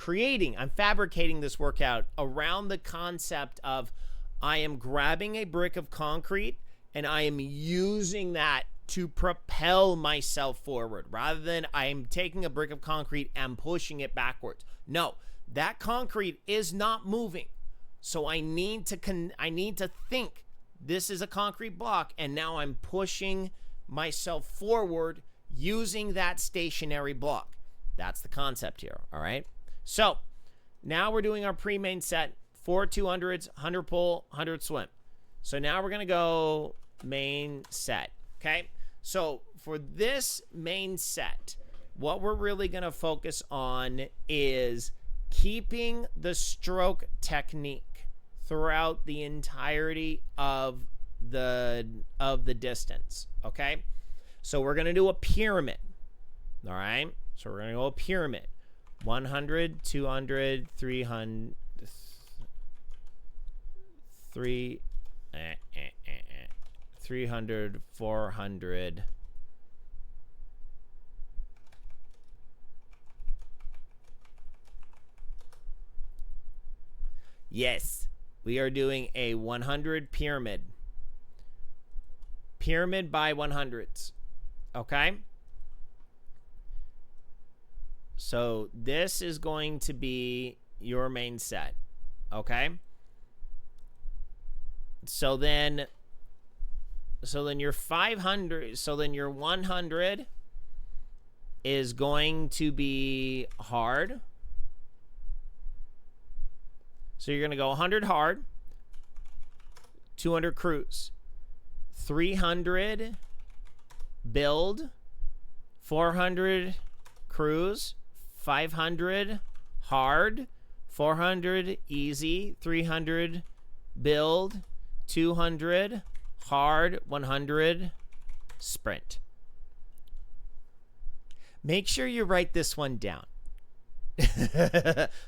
fabricating this workout around the concept of I am grabbing a brick of concrete and I am using that to propel myself forward, rather than I am taking a brick of concrete and pushing it backwards. No, that concrete is not moving. So I need to think this is a concrete block, and now I'm pushing myself forward using that stationary block. That's the concept here, all right? So now we're doing our pre-main set, 4 200s, 100 pull, 100 swim. So now we're going to go main set, okay? So for this main set, what we're really going to focus on is keeping the stroke technique throughout the entirety of the distance, okay? So we're going to do a pyramid, all right? So we're going to go a pyramid. 100, 200, 300, 300, 400. Yes, we are doing a 100 pyramid. Pyramid by 100s. Okay? So this is going to be your main set. Okay? So then your 500, so then your 100 is going to be hard. So you're going to go 100 hard, 200 cruise, 300 build, 400 cruise, 500 hard, 400 easy, 300 build, 200 hard, 100 sprint. Make sure you write this one down.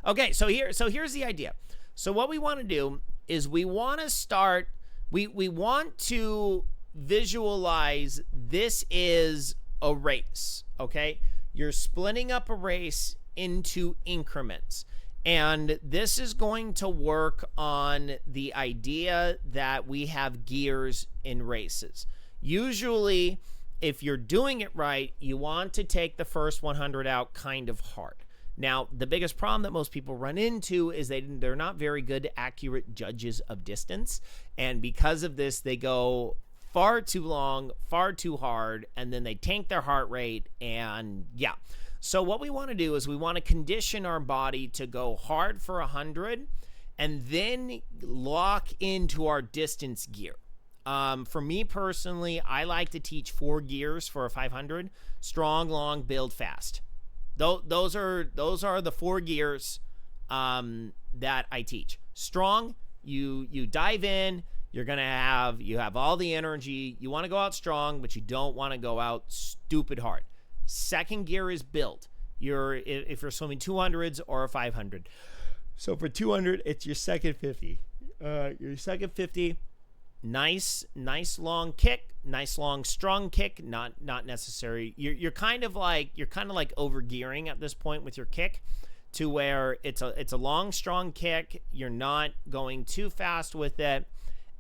Okay, so here's the idea. So what we want to do is we want to start, we want to visualize this is a race, okay? You're splitting up a race into increments. And this is going to work on the idea that we have gears in races. Usually, if you're doing it right, you want to take the first 100 out kind of hard. Now, the biggest problem that most people run into is they're not very good, accurate judges of distance. And because of this, they go far too long, far too hard, and then they tank their heart rate. And yeah. So what we want to do is we want to condition our body to go hard for 100 and then lock into our distance gear. For me personally, I like to teach 4 gears for a 500: strong, long, build, fast. Those are the 4 gears that I teach. Strong, you dive in, you have all the energy. You want to go out strong, but you don't want to go out stupid hard. Second gear is build. If you're swimming 200s or a 500. So for 200, it's your second 50. Your second 50, nice long kick, nice long strong kick. Not necessary. You're kind of like over gearing at this point with your kick, to where it's a long strong kick. You're not going too fast with it.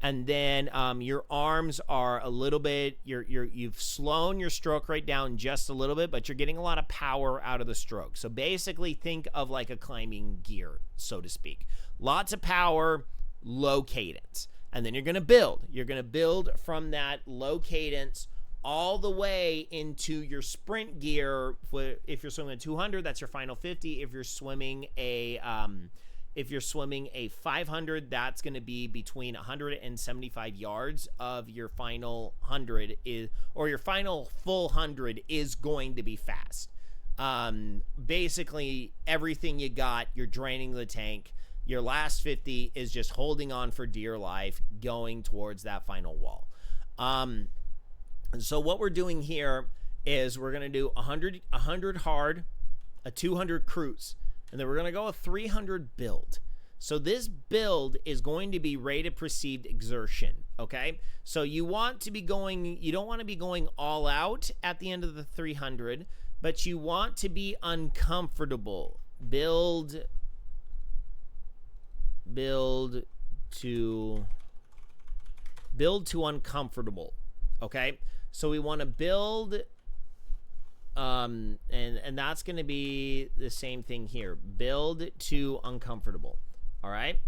And then your arms are a little bit, you've slowed your stroke rate down just a little bit, but you're getting a lot of power out of the stroke. So basically think of like a climbing gear, so to speak. Lots of power, low cadence. and then you're going to build. You're going to build from that low cadence all the way into your sprint gear. If you're swimming a 200, that's your final 50. If you're swimming a 500, that's going to be between 175 yards of your final 100 or your final full 100 is going to be fast. Basically everything you got, you're draining the tank. Your last 50 is just holding on for dear life, going towards that final wall. So what we're doing here is we're going to do 100 hard, a 200 cruise, and then we're going to go a 300 build. So this build is going to be rated perceived exertion, okay? So you don't want to be going all out at the end of the 300, but you want to be uncomfortable. Build to uncomfortable, okay? So we want to build, and that's going to be the same thing here. Build to uncomfortable. All right.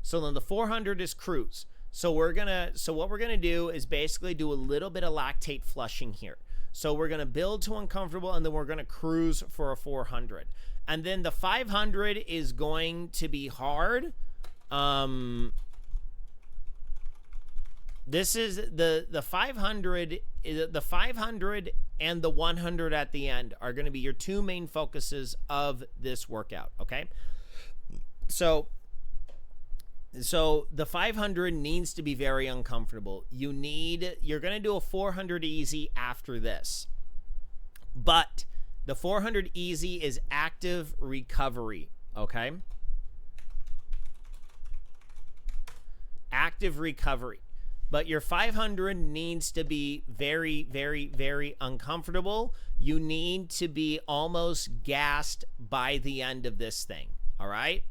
So then the 400 is cruise. So what we're gonna do is basically do a little bit of lactate flushing here. So we're gonna build to uncomfortable, and then we're gonna cruise for a 400, and then the 500 is going to be hard. This is the 500. The 500 and the 100 at the end are going to be your two main focuses of this workout. Okay. So the 500 needs to be very uncomfortable. You're going to do a 400 easy after this, but the 400 easy is active recovery. Okay. Active recovery. But your 500 needs to be very, very, very uncomfortable. You need to be almost gassed by the end of this thing. All right?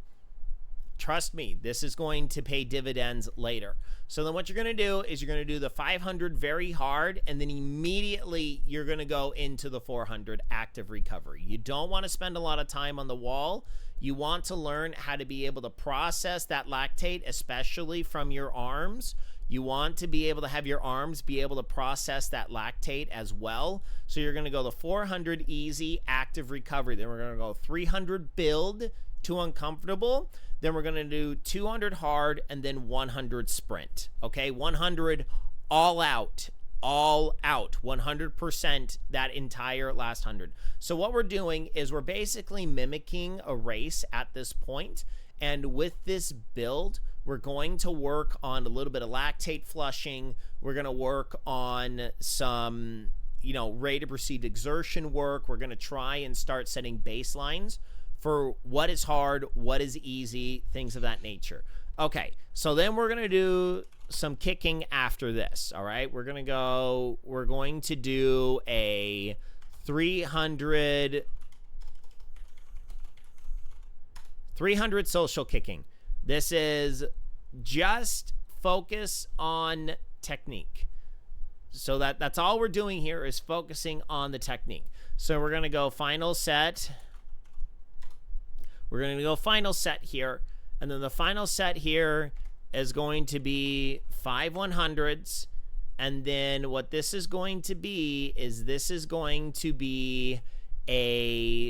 Trust me, this is going to pay dividends later. So then what you're going to do is you're going to do the 500 very hard, and then immediately you're going to go into the 400 active recovery. You don't want to spend a lot of time on the wall. You want to learn how to be able to process that lactate, especially from your arms. You want to be able to have your arms be able to process that lactate as well. So you're going to go the 400 easy active recovery. Then we're going to go 300 build to uncomfortable. Then we're going to do 200 hard, and then 100 sprint. Okay, 100 all out, 100% that entire last 100. So what we're doing is we're basically mimicking a race at this point. And with this build, we're going to work on a little bit of lactate flushing. We're going to work on some, rated perceived exertion work. We're going to try and start setting baselines for what is hard, what is easy, things of that nature. Okay, so then we're going to do some kicking after this, all right? We're going to do a 300 social kicking. This is just focus on technique. So that's all we're doing here is focusing on the technique. So we're going to go final set. We're going to go final set here. And then the final set here is going to be 5 100s. And then what this is going to be is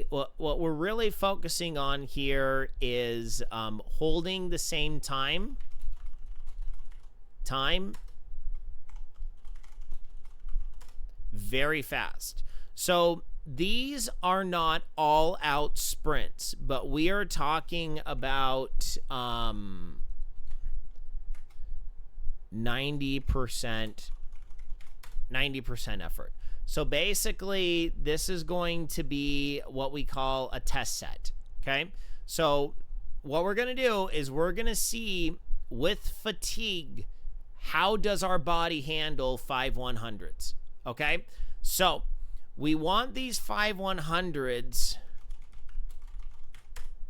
what we're really focusing on here is holding the same time very fast. So these are not all out sprints, but we are talking about 90% effort. So basically, this is going to be what we call a test set, okay? So what we're going to do is we're going to see with fatigue, how does our body handle 5 100s, okay? So we want these 5 100s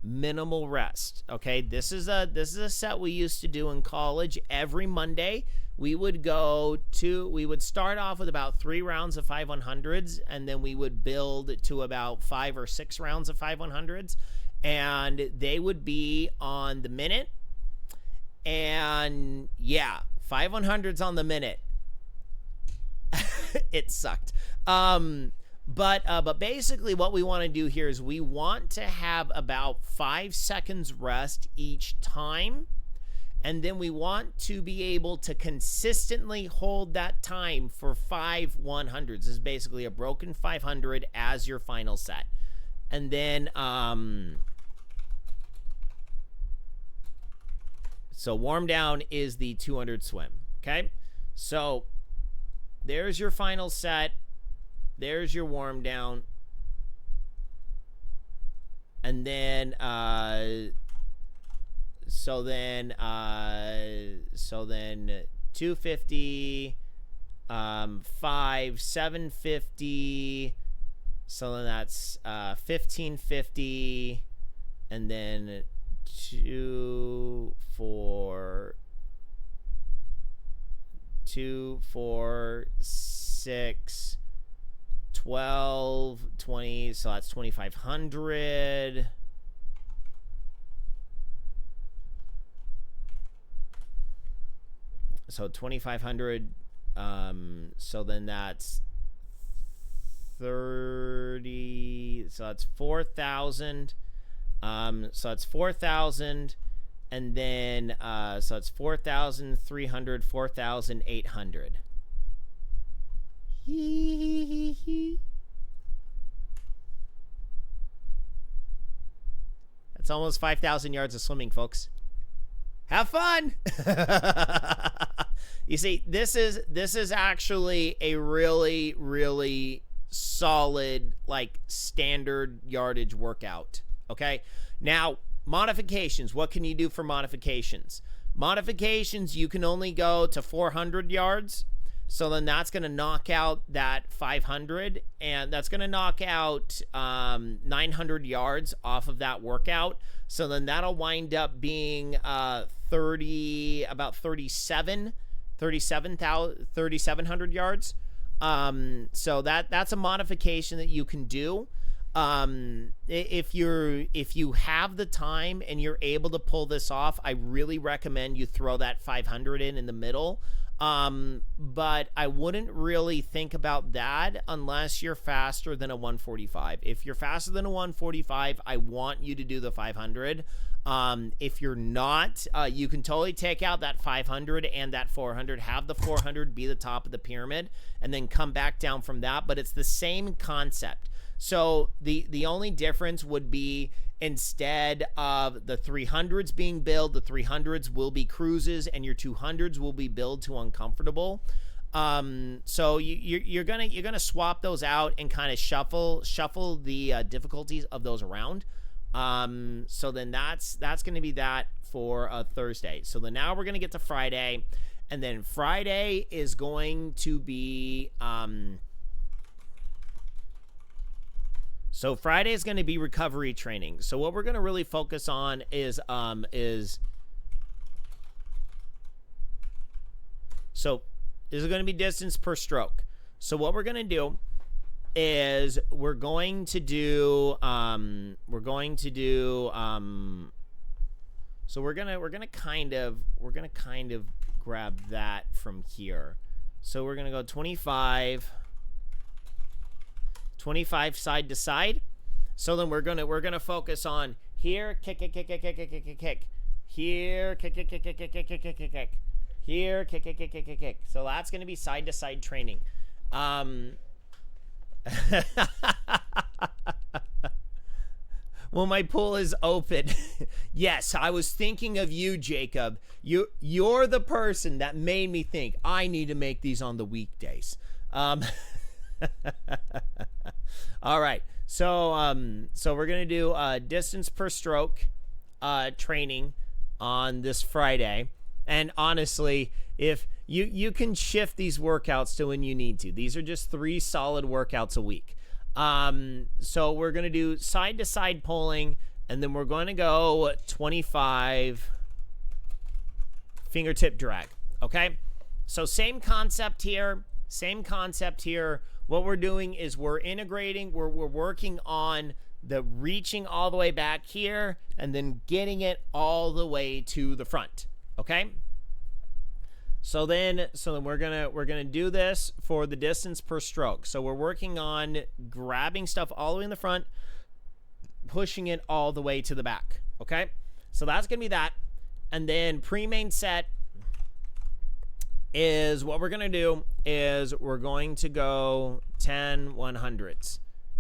minimal rest, okay? This is a set we used to do in college every Monday. We would start off with about 3 rounds of 5 100s, and then we would build to about 5 or 6 rounds of 5 100s, and they would be on the minute. And yeah, 5 100s on the minute. It sucked. But basically what we want to do here is we want to have about 5 seconds rest each time. And then we want to be able to consistently hold that time for 5 100s. This is basically a broken 500 as your final set. And then, so warm down is the 200 swim. Okay. So there's your final set. There's your warm down. And then, so then 250, 5, 750. So then that's 1550, and then 2, 4, 6, 12, 20. So that's 2500. So 2500. So then that's 30. So that's 4,000. So that's 4,000, and then so it's 4,300, 4,800. That's almost 5,000 yards of swimming, folks. Have fun. You see, this is actually a really, really solid, like, standard yardage workout. Okay. Now, modifications. What can you do for modifications? Modifications, you can only go to 400 yards. So then that's going to knock out that 500, and that's going to knock out 900 yards off of that workout. So then that'll wind up being about 3,700 yards. So that's a modification that you can do. If you have the time and you're able to pull this off, I really recommend you throw that 500 in the middle. But I wouldn't really think about that unless you're faster than a 145. If you're faster than a 145, I want you to do the 500. If you're not, you can totally take out that 500 and that 400, have the 400 be the top of the pyramid, and then come back down from that. But it's the same concept. So the only difference would be, instead of the 300s being billed, the 300s will be cruises, and your 200s will be billed to uncomfortable. So you're gonna swap those out and kind of shuffle the difficulties of those around. So then that's gonna be that for Thursday. So then now we're gonna get to Friday, and then Friday is going to be So Friday is going to be recovery training. So what we're going to really focus on is so this is going to be distance per stroke. So what we're going to do is we're going to kind of grab that from here. So we're going to go 25 side to side. So then we're gonna focus on here, kick, here, kick, here, kick. So that's gonna be side to side training. Well, my pool is open. Yes, I was thinking of you, Jacob. You're the person that made me think I need to make these on the weekdays. All right, so we're gonna do distance per stroke training on this Friday, and honestly, if you can shift these workouts to when you need to. These are just 3 solid workouts a week. So we're gonna do side to side pulling, and then we're going to go 25 fingertip drag. Okay, so same concept here. What we're doing is we're integrating, we're working on the reaching all the way back here and then getting it all the way to the front. Okay? So then we're gonna do this for the distance per stroke. So we're working on grabbing stuff all the way in the front, pushing it all the way to the back. Okay, so that's gonna be that. And then pre-main set is what we're gonna do is we're going to go 10 100s.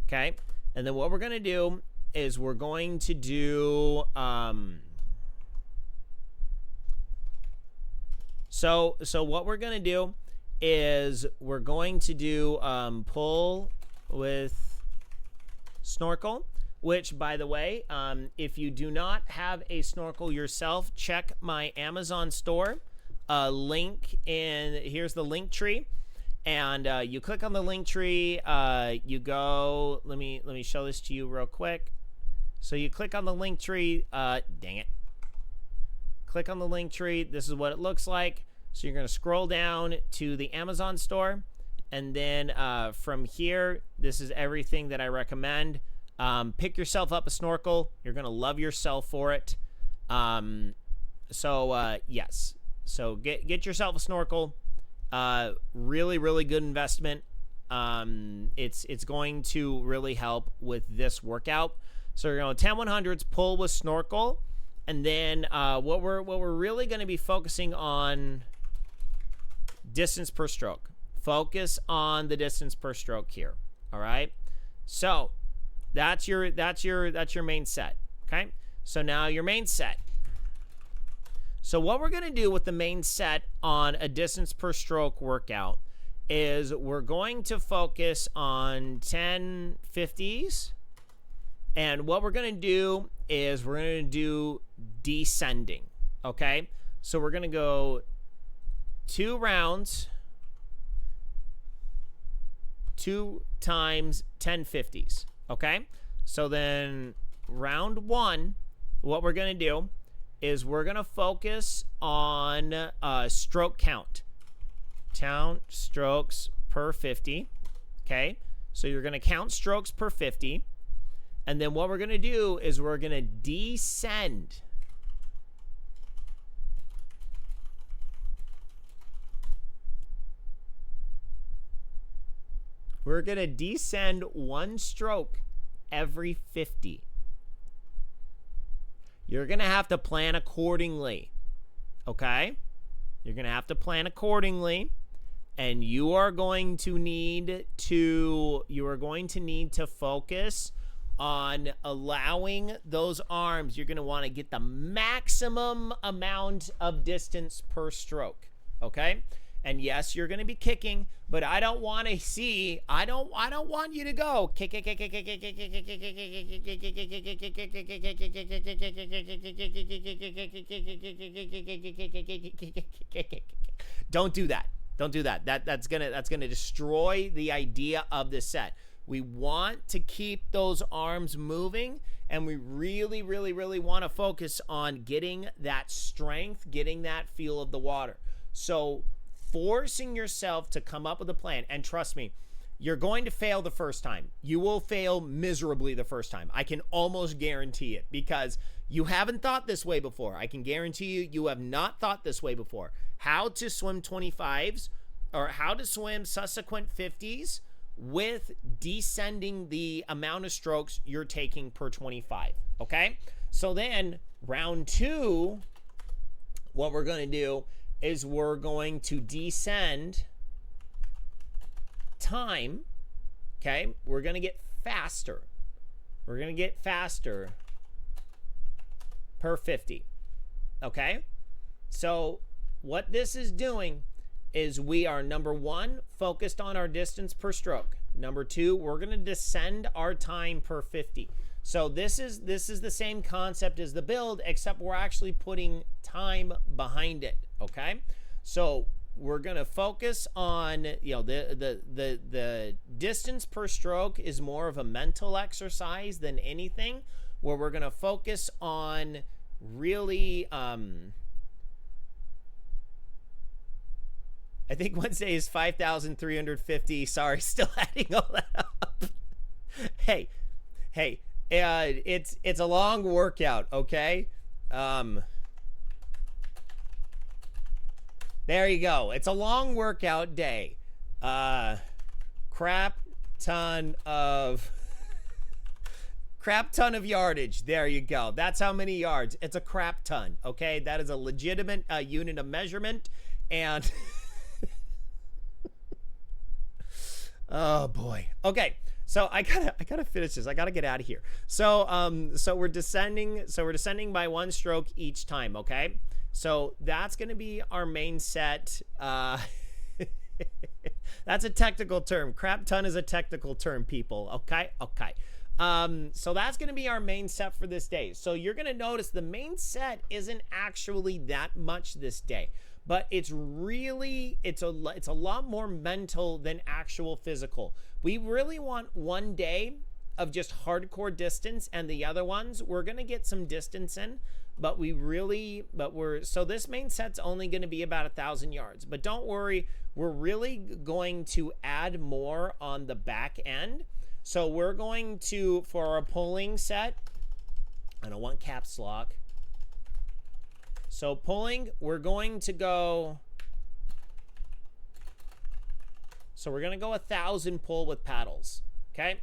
Okay, and then what we're gonna do is we're going to do So what we're going to do is we're going to do pull with snorkel, which, by the way, if you do not have a snorkel yourself, check my Amazon store. Here's the link tree. And you click on the link tree, you go, let me show this to you real quick. So you click on the link tree, dang it. Click on the link tree, this is what it looks like. So you're gonna scroll down to the Amazon store, and then from here, this is everything that I recommend. Pick yourself up a snorkel, you're gonna love yourself for it. Yes, so get yourself a snorkel. Really, really good investment. It's going to really help with this workout. So you're going 10 100s, pull with snorkel, and then what we're really going to be focusing on distance per stroke. Focus on the distance per stroke here. All right. So that's your main set. Okay. So now your main set. So what we're going to do with the main set on a distance per stroke workout is we're going to focus on 10 50s. And what we're going to do is we're going to do descending. Okay. So we're going to go 2 rounds, 2 times 10 50s. Okay. So then round 1, what we're going to do is we're going to focus on stroke count. Count strokes per 50. Okay. So you're going to count strokes per 50. And then what we're going to do is we're going to descend. We're going to descend 1 stroke every 50. You're going to have to plan accordingly. Okay? You're going to have to plan accordingly. And you are going to need to focus on allowing those arms. You're going to want to get the maximum amount of distance per stroke. Okay? And yes, you're going to be kicking, but I don't want to see, I don't want you to go kick. Don't do that. Don't do that. That's going to destroy the idea of this set. We want to keep those arms moving, and we really, really, really want to focus on getting that strength, getting that feel of the water. So forcing yourself to come up with a plan, and trust me, you're going to fail the first time. You will fail miserably the first time. I can almost guarantee it, because you haven't thought this way before. I can guarantee you have not thought this way before. How to swim 25s or how to swim subsequent 50s with descending the amount of strokes you're taking per 25. Okay? So then round 2, what we're going to do is we're going to descend time. Okay? We're going to get faster. We're going to get faster per 50. Okay? So what this is doing is we are, number 1, focused on our distance per stroke. Number 2, we're going to descend our time per 50. So this is the same concept as the build, except we're actually putting time behind it. Okay? So we're going to focus on, the distance per stroke is more of a mental exercise than anything, where we're going to focus on really, I think Wednesday is 5,350. Sorry, still adding all that up. Hey, it's a long workout, okay? There you go. It's a long workout day. Crap ton of yardage. There you go. That's how many yards. It's a crap ton. Okay, that is a legitimate unit of measurement. And oh boy. Okay. So I gotta finish this. I gotta get out of here. So we're descending. So we're descending by one stroke each time. Okay. So that's gonna be our main set. That's a technical term. Crap ton is a technical term, people. Okay. Okay. So that's gonna be our main set for this day. So you're gonna notice the main set isn't actually that much this day, but it's really it's a lot more mental than actual physical. We really want one day of just hardcore distance, and the other ones we're gonna get some distance in, but so this main set's only gonna be about 1,000 yards. But don't worry, we're really going to add more on the back end. So we're going to, for our pulling set, I don't want caps lock. So pulling, we're going to go, so we're going to go 1,000 pull with paddles. Okay.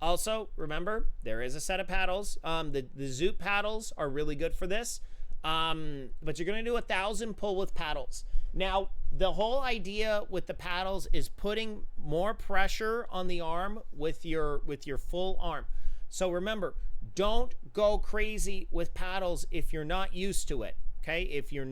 Also, remember, there is a set of paddles. The Zoot paddles are really good for this. But you're going to do 1,000 pull with paddles. Now, the whole idea with the paddles is putting more pressure on the arm with your full arm. So remember, don't go crazy with paddles if you're not used to it. Okay? If you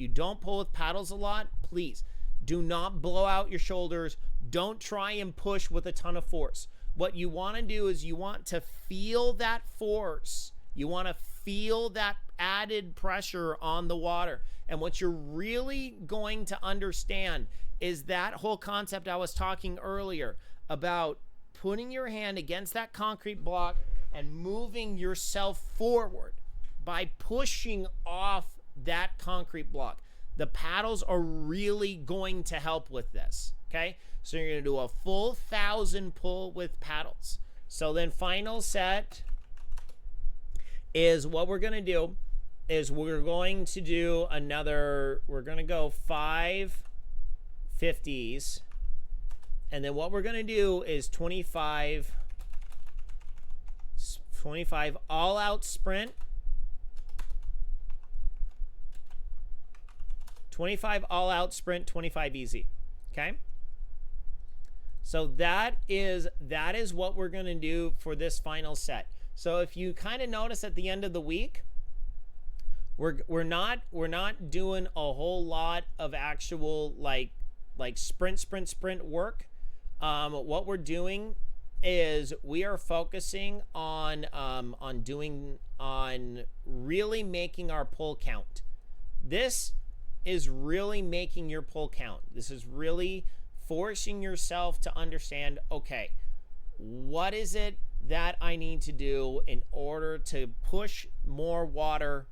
don't pull with paddles a lot, please do not blow out your shoulders. Don't try and push with a ton of force. What you want to do is you want to feel that force. You want to feel that added pressure on the water. And what you're really going to understand is that whole concept I was talking earlier about putting your hand against that concrete block and moving yourself forward by pushing off that concrete block. The paddles are really going to help with this. Okay, so you're going to do a full 1,000 pull with paddles. So then final set is what we're going to do is we're going to do another, we're going to go 5 50s. And then what we're going to do is 25 all out sprint. 25 all out sprint, 25 easy. Okay. So that is what we're going to do for this final set. So if you kind of notice at the end of the week, we're not doing a whole lot of actual like sprint work. What we're doing is we are focusing on really making our pull count. This is really making your pull count. This is really forcing yourself to understand, okay, what is it that I need to do in order to push more water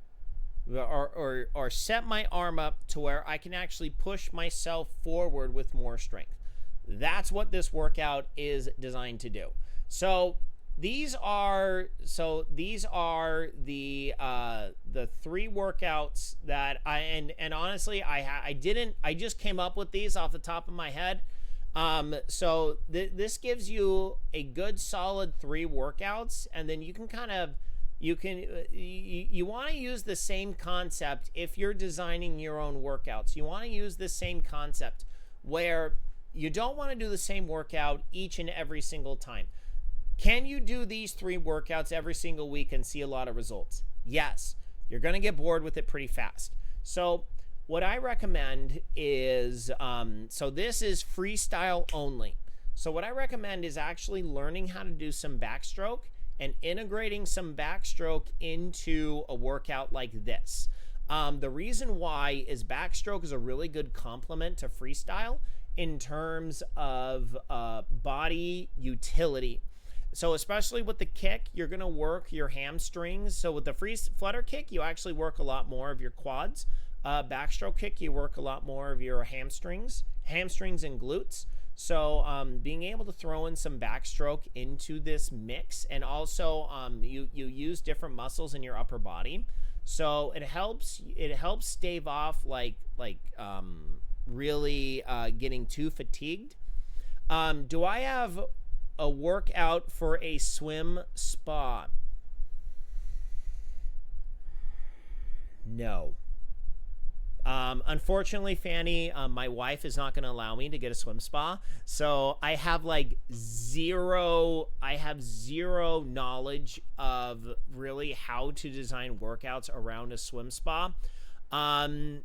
or set my arm up to where I can actually push myself forward with more strength. That's what this workout is designed to do. So these are the 3 workouts that and honestly I just came up with these off the top of my head. So this gives you a good solid 3 workouts, and then you can you want to use the same concept if you're designing your own workouts. You want to use the same concept where you don't want to do the same workout each and every single time. Can you do these 3 workouts every single week and see a lot of results? Yes. You're going to get bored with it pretty fast. So what I recommend is, so this is freestyle only. So what I recommend is actually learning how to do some backstroke and integrating some backstroke into a workout like this. The reason why is backstroke is a really good complement to freestyle in terms of body utility. So especially with the kick, you're going to work your hamstrings. So with the free flutter kick, you actually work a lot more of your quads. Backstroke kick, you work a lot more of your hamstrings and glutes. So being able to throw in some backstroke into this mix, and also you use different muscles in your upper body. So it helps stave off really getting too fatigued. Do I have a workout for a swim spa? No. Unfortunately, Fanny, my wife is not going to allow me to get a swim spa. So I have zero knowledge of really how to design workouts around a swim spa. What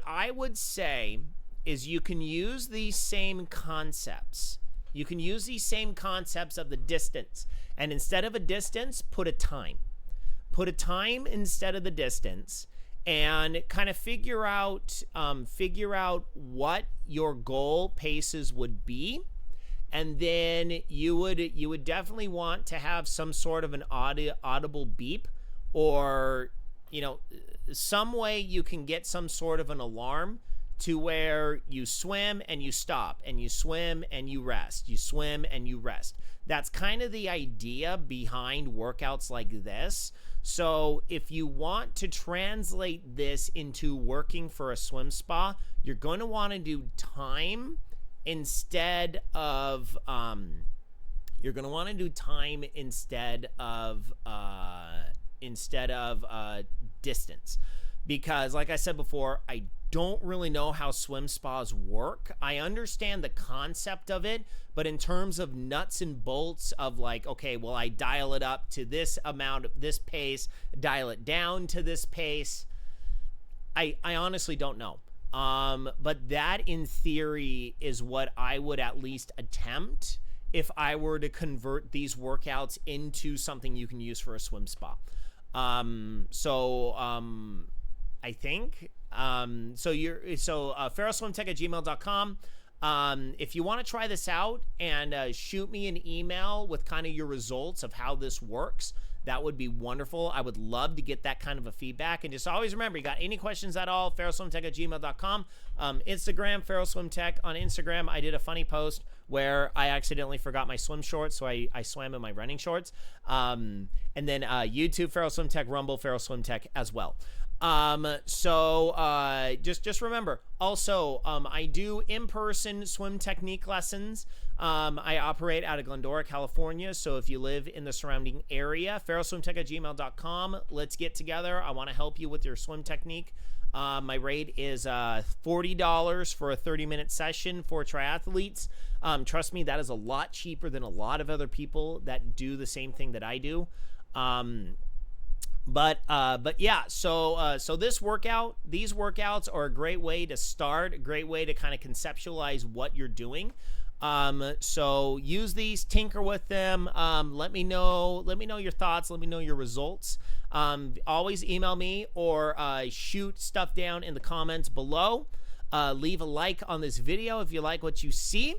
I would say is you can use these same concepts. You can use these same concepts of the distance. And instead of a distance, put a time. Put a time instead of the distance, and kind of figure out what your goal paces would be. And then you would definitely want to have some sort of an audible beep, or some way you can get some sort of an alarm to where you swim and you stop, and you swim and you rest, you swim and you rest. That's kind of the idea behind workouts like this. So if you want to translate this into working for a swim spa, you're going to want to do time instead of distance. Because like I said before, I don't really know how swim spas work. I understand the concept of it, but in terms of nuts and bolts of okay, well, I dial it up to this amount of this pace, dial it down to this pace, I honestly don't know. But that in theory is what I would at least attempt if I were to convert these workouts into something you can use for a swim spa. I think feralswimtech@gmail.com. If you want to try this out and shoot me an email with kind of your results of how this works, that would be wonderful. I would love to get that kind of a feedback. And just always remember, you got any questions at all, feralswimtech@gmail.com. Instagram, feralswimtech on Instagram. I did a funny post where I accidentally forgot my swim shorts, so I swam in my running shorts. And then YouTube, feralswimtech, Rumble, feralswimtech as well. Just remember, also, I do in-person swim technique lessons. I operate out of Glendora, California. So if you live in the surrounding area, feralswimtech@gmail.com. Let's get together. I want to help you with your swim technique. My rate is $40 for a 30-minute session for triathletes. Trust me, that is a lot cheaper than a lot of other people that do the same thing that I do. But yeah, so these workouts are a great way to start, a great way to kind of conceptualize what you're doing. So use these, tinker with them. Let me know your thoughts. Let me know your results. Always email me or shoot stuff down in the comments below. Leave a like on this video if you like what you see.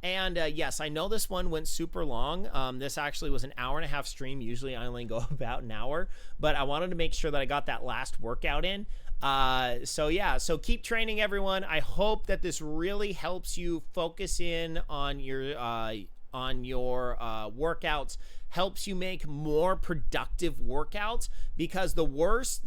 And yes, I know this one went super long. This actually was an 1.5-hour stream. Usually I only go about an hour, but I wanted to make sure that I got that last workout in. So yeah, so keep training, everyone. I hope that this really helps you focus in on your workouts, helps you make more productive workouts, because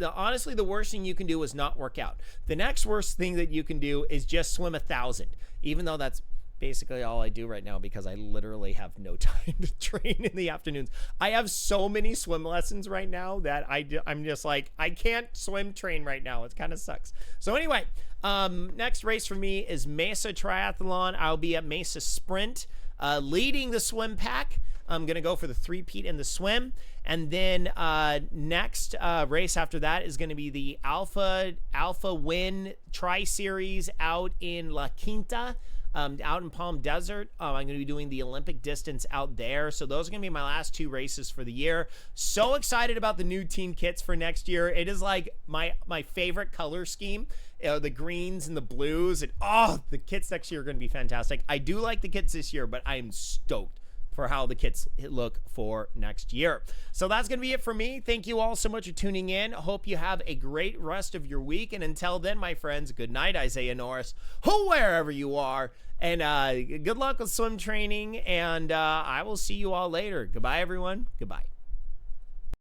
honestly, the worst thing you can do is not work out. The next worst thing that you can do is just swim 1,000, even though that's basically all I do right now, because I literally have no time to train in the afternoons. I have so many swim lessons right now that I'm just like, I can't swim train right now. It kind of sucks. So anyway, next race for me is Mesa Triathlon. I'll be at Mesa Sprint, leading the swim pack. I'm going to go for the 3-peat in the swim. And then next race after that is going to be the Alpha Win Tri-Series out in La Quinta. Out in Palm Desert. I'm going to be doing the Olympic distance out there. So those are going to be my last 2 races for the year. So excited about the new team kits for next year. It is like my favorite color scheme. The greens and the blues. And the kits next year are going to be fantastic. I do like the kits this year, but I am stoked for how the kits look for next year. So that's going to be it for me. Thank you all so much for tuning in. Hope you have a great rest of your week. And until then, my friends, good night, Isaiah Norris, wherever you are. And good luck with swim training. And I will see you all later. Goodbye, everyone. Goodbye.